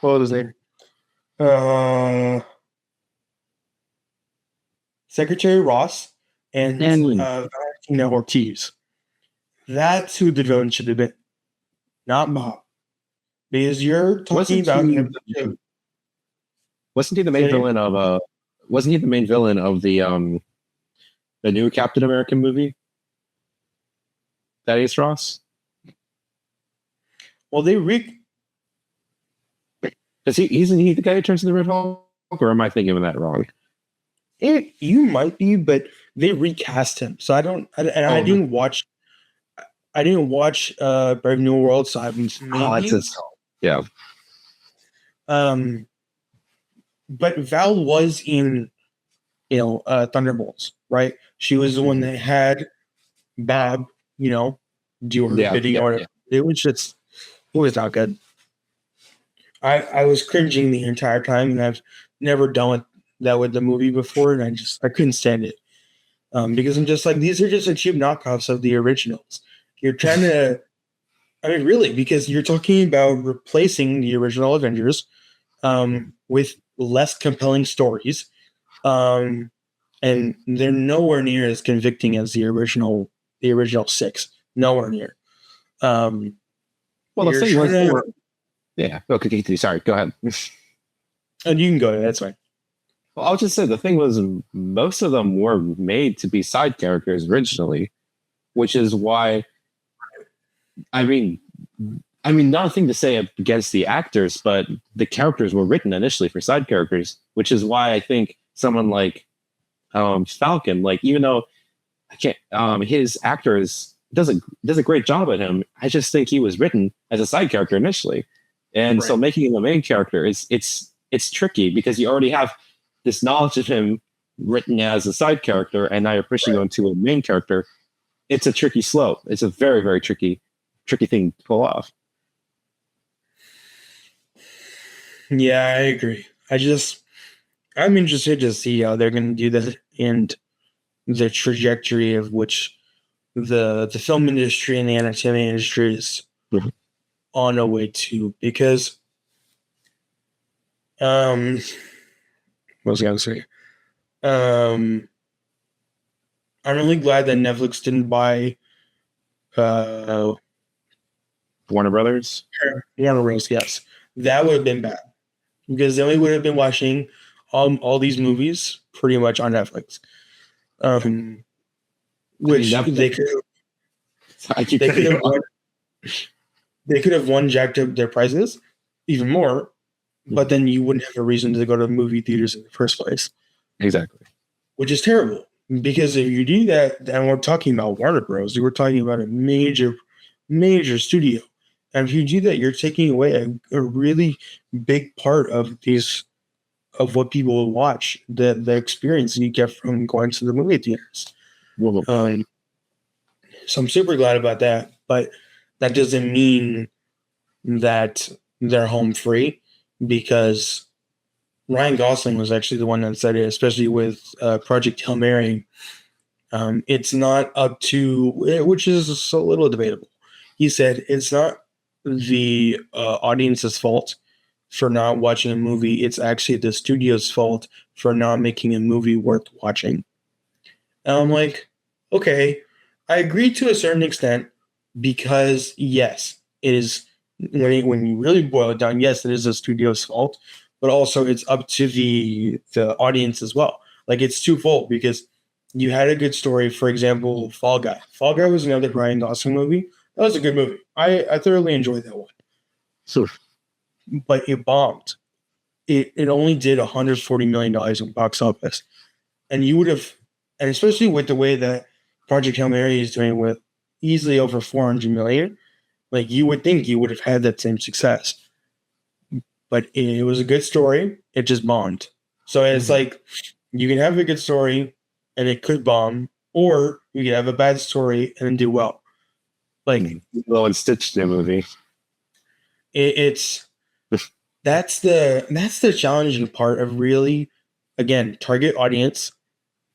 was his name? Secretary Ross and Valentina Ortiz. That's who the villain should have been, not Bob. Because you're talking about him. Wasn't he the main villain of Wasn't he the main villain of the new Captain America movie? Thaddeus Ross. Well, Is isn't he the guy who turns into the Red Hulk, or am I thinking of that wrong? You might be, but they recast him, so I don't. I didn't watch. I didn't watch Brave New World, so I'm. That's his. Yeah. But Val was in, Thunderbolts, right? She was the one that had Bob, do her bidding or whatever. It was not good. I was cringing the entire time, and I've never done that with the movie before, and I couldn't stand it. Because I'm just like, these are just a cheap knockoffs of the originals. You're trying to, really, because you're talking about replacing the original Avengers with less compelling stories, and they're nowhere near as convicting as the original 6. Nowhere near. Well, the thing was, okay. Sorry, go ahead. And you can go. That's fine. Well, I'll just say the thing was, most of them were made to be side characters originally, which is why. I mean, nothing to say against the actors, but the characters were written initially for side characters, which is why I think someone like Falcon, like, even though I can't, his actors does a great job at him. I just think he was written as a side character initially, and so making him a main character it's tricky because you already have this knowledge of him written as a side character, and now you're pushing him to a main character. It's a tricky slope. It's a very, very tricky thing to pull off. Yeah, I agree. I'm interested to see how they're going to do that and the trajectory of which the film industry and the entertainment industry is on a way to, because what was I going to say? I'm really glad that Netflix didn't buy Warner Brothers. Warner Bros. Yes, that would have been bad because then we would have been watching all these movies pretty much on Netflix, which they could have won jacked up their prices, even more, but then you wouldn't have a reason to go to movie theaters in the first place, Exactly. which is terrible. Because if you do that, then we're talking about Warner Bros. We're talking about a major studio. And if you do that, you're taking away a really big part of what people will watch, the experience you get from going to the movie theaters. Well, So I'm super glad about that, but that doesn't mean that they're home free, because Ryan Gosling was actually the one that said it, especially with Project Hail Mary. It's not up to, which is a little debatable. He said it's not the audience's fault for not watching a movie. It's actually the studio's fault for not making a movie worth watching. And I'm like, okay, I agree to a certain extent, because yes, it is, when you really boil it down, yes, it is the studio's fault, but also it's up to the audience as well. Like, it's twofold, because you had a good story. For example, Fall Guy. Fall Guy was another Ryan Gosling movie. That was a good movie. I thoroughly enjoyed that one, so but it bombed. It only did $140 million in box office, and you would have, and especially with the way that Project Hail Mary is doing, with easily over 400 million, like, you would think you would have had that same success. But it was a good story. It just bombed. So it's like, you can have a good story and it could bomb, or you can have a bad story and do well. Like, Lilo and Stitch, the movie. it's that's the challenging part of really, again, target audience.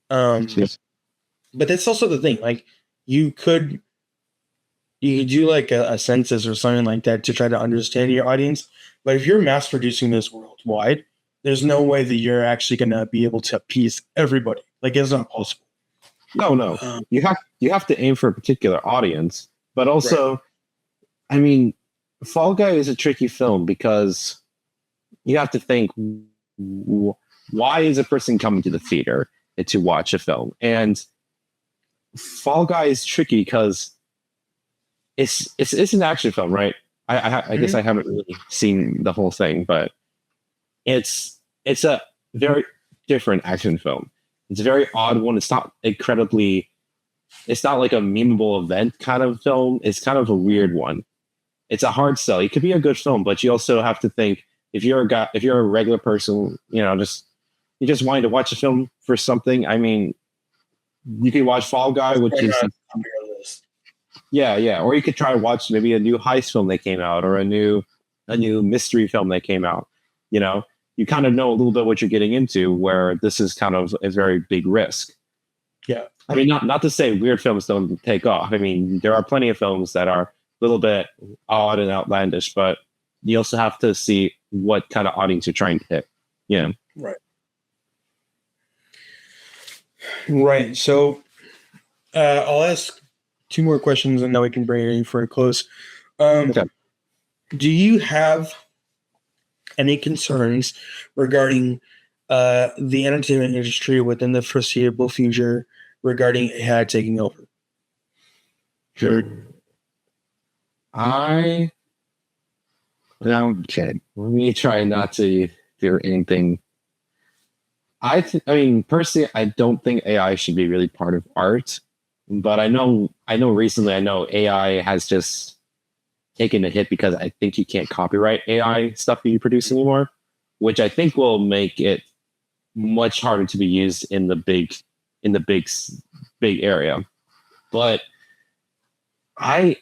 Yes. But that's also the thing. Like, you could do like a census or something like that to try to understand your audience. But if you're mass producing this worldwide, there's no way that you're actually going to be able to appease everybody. Like, it's not possible. No. You have to aim for a particular audience, but also, right. I mean, Fall Guy is a tricky film because you have to think, why is a person coming to the theater to watch a film? And Fall Guy is tricky because it's an action film, right? I guess I haven't really seen the whole thing, but it's a very different action film. It's a very odd one. It's not like a memeable event kind of film. It's kind of a weird one. It's a hard sell. It could be a good film, but you also have to think, if you're a regular person, you just wanting to watch a film for something. I mean, you can watch Fall Guy, which is yeah, or you could try to watch maybe a new heist film that came out, or a new mystery film that came out. You kind of know a little bit what you're getting into, where this is kind of a very big risk. Yeah. I mean, not to say weird films don't take off. I mean, there are plenty of films that are a little bit odd and outlandish, but you also have to see what kind of audience you're trying to hit. Yeah. Right. So I'll ask two more questions and then we can bring it in for a close. Okay. Do you have any concerns regarding the entertainment industry within the foreseeable future regarding AI taking over? Sure. Okay. Let me try not to do anything. I mean, personally, I don't think AI should be really part of art, but I know recently, AI has just taken a hit because I think you can't copyright AI stuff that you produce anymore, which I think will make it much harder to be used in the big area. But I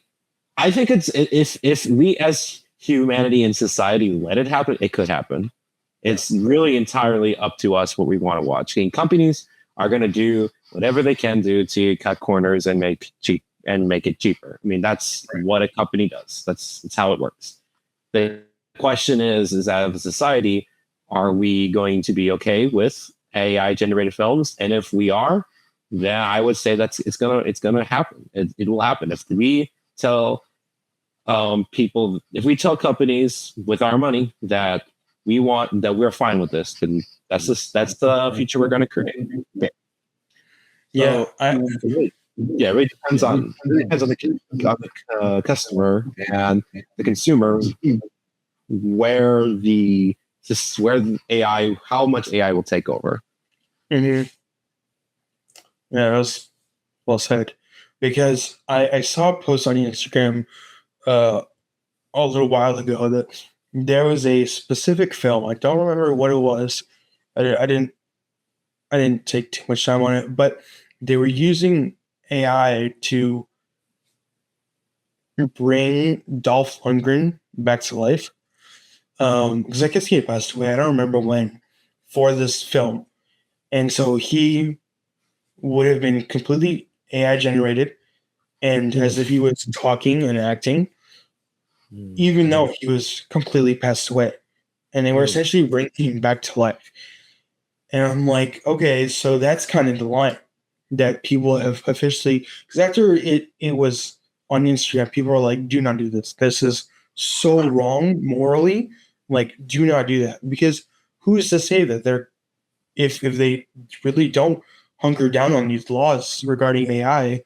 think it's, if we as humanity and society let it happen, it could happen. It's really entirely up to us what we want to watch. And companies are going to do whatever they can do to cut corners and make it cheaper. I mean, that's what a company does. That's how it works. The question is as a society, are we going to be okay with AI generated films? And if we are, then I would say it's gonna happen. It will happen. If we tell people, if we tell companies with our money that we're fine with this, then that's the future we're going to create. Yeah. It really depends on the customer and the consumer where AI, how much AI will take over. Mm-hmm. Yeah, that was well said. Because I saw a post on Instagram a little while ago that there was a specific film. I don't remember what it was. I didn't take too much time on it, but they were using AI to bring Dolph Lundgren back to life. Because I guess he had passed away. I don't remember when for this film, and so he would have been completely AI generated, and as if he was talking and acting, even though he was completely passed away, and they were essentially bringing him back to life. And I'm like, okay, so that's kind of the line that people have officially, because after it was on Instagram, people were like, do not do this. This is so wrong morally. Like, do not do that. Because who's to say that they're, if they really don't hunker down on these laws regarding AI,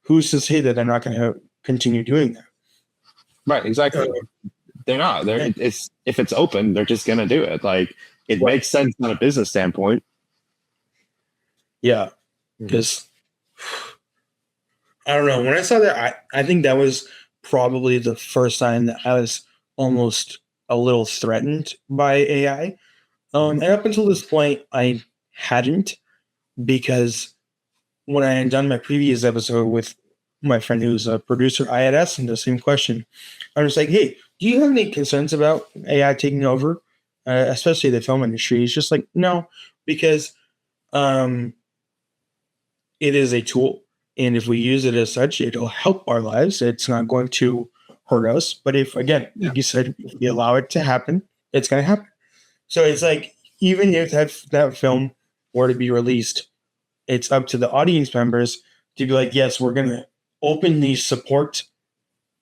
who's to say that they're not going to continue doing that? Right, exactly. They're not. It's if it's open, they're just gonna do it. Like it makes sense on a business standpoint. Yeah, because I don't know. When I saw that, I think that was probably the first time that I was almost a little threatened by AI. And up until this point, I hadn't, because when I had done my previous episode with my friend who's a producer, I had asked him the same question. I was like, hey, do you have any concerns about AI taking over, especially the film industry? He's just like, no, because um, it is a tool. And if we use it as such, it'll help our lives. It's not going to hurt us. But if, again, like you said, if we allow it to happen, it's going to happen. So it's like, even if that film were to be released, it's up to the audience members to be like, yes, we're going to openly support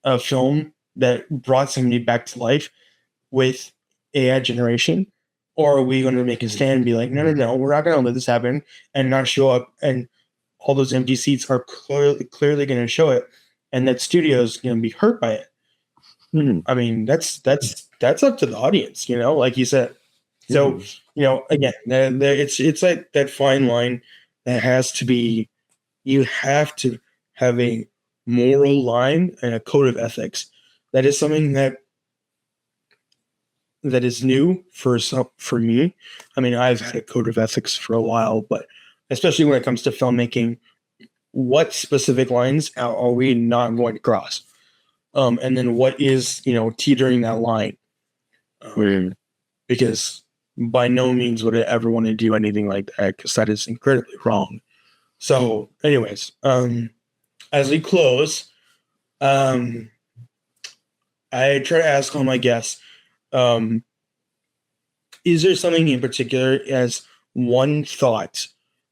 a film that brought somebody back to life with AI generation. Or are we going to make a stand and be like, no, we're not going to let this happen and not show up, and all those empty seats are clearly going to show it, and that studio is going to be hurt by it. I mean, that's up to the audience, like you said. So, again, it's like that fine line that has to be, you have to have a moral line and a code of ethics. That is something that is new for me. I mean, I've had a code of ethics for a while, but especially when it comes to filmmaking, what specific lines are we not going to cross? And then what is, teetering that line? Because by no means would I ever want to do anything like that, because that is incredibly wrong. So, anyways, as we close, I try to ask all my guests, is there something in particular as one thought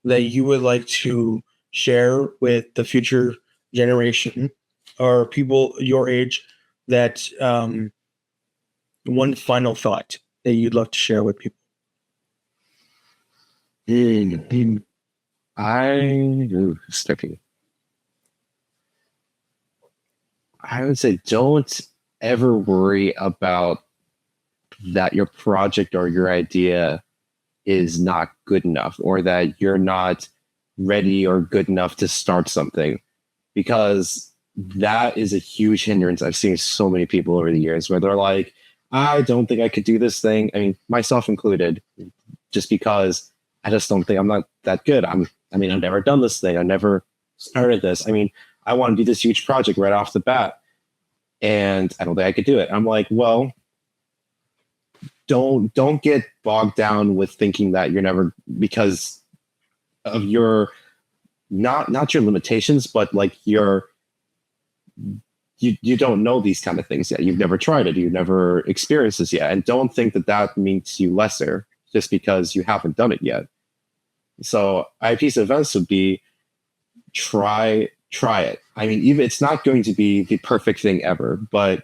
that you would like to share with the future generation or people your age, that one final thought that you'd love to share with people? I would say don't ever worry about that your project or your idea is not good enough, or that you're not ready or good enough to start something, because that is a huge hindrance. I've seen so many people over the years where they're like, I don't think I could do this thing. I mean, myself included, just because I just don't think I'm not that good. I've never done this thing. I never started this. I mean, I want to do this huge project right off the bat, and I don't think I could do it. I'm like, well, don't get bogged down with thinking that you're never, because of your not your limitations, but like you don't know these kind of things yet. You've never tried it. You've never experienced this yet, and don't think that makes you lesser just because you haven't done it yet. So my piece of advice would be try it. I mean, even it's not going to be the perfect thing ever, but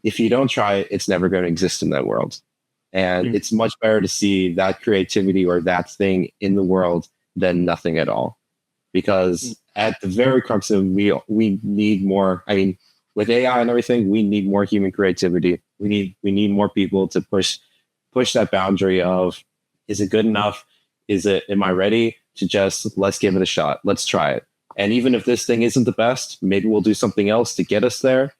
if you don't try it, it's never going to exist in that world. And it's much better to see that creativity or that thing in the world than nothing at all. Because at the very crux of we need more. I mean, with AI and everything, we need more human creativity. We need more people to push that boundary of, is it good enough? Am I ready to just, let's give it a shot. Let's try it. And even if this thing isn't the best, maybe we'll do something else to get us there.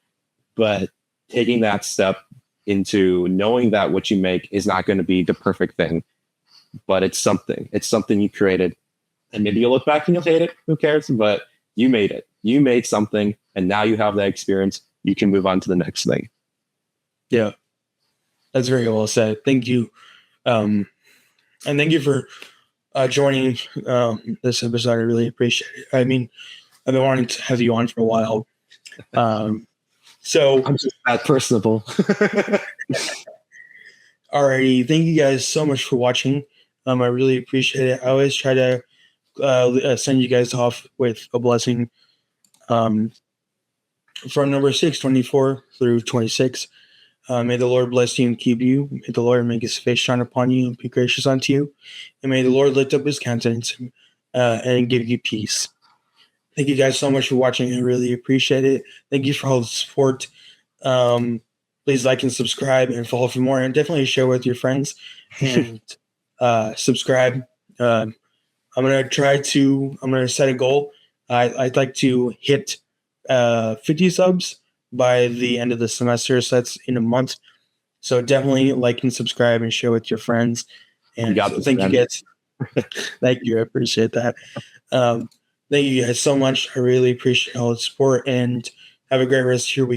But taking that step into knowing that what you make is not going to be the perfect thing, but it's something you created, and maybe you'll look back and you'll hate it. Who cares? But you made it. You made something, and now you have that experience. You can move on to the next thing. Yeah, that's very well said. Thank you. And thank you for joining this episode. I really appreciate it. I mean, I've been wanting to have you on for a while. So I'm just that personable. Alrighty, thank you guys so much for watching. I really appreciate it. I always try to send you guys off with a blessing from number 624 through 26. May the Lord bless you and keep you. May the Lord make his face shine upon you and be gracious unto you. And may the Lord lift up his countenance and give you peace. Thank you guys so much for watching. I really appreciate it. Thank you for all the support. Please like and subscribe and follow for more. And definitely share with your friends and subscribe. I'm going to set a goal. I'd like to hit 50 subs by the end of the semester. So that's in a month. So definitely like and subscribe and share with your friends. And thank you guys. Thank you. I appreciate that. Thank you guys so much. I really appreciate all the support, and have a great rest of your week.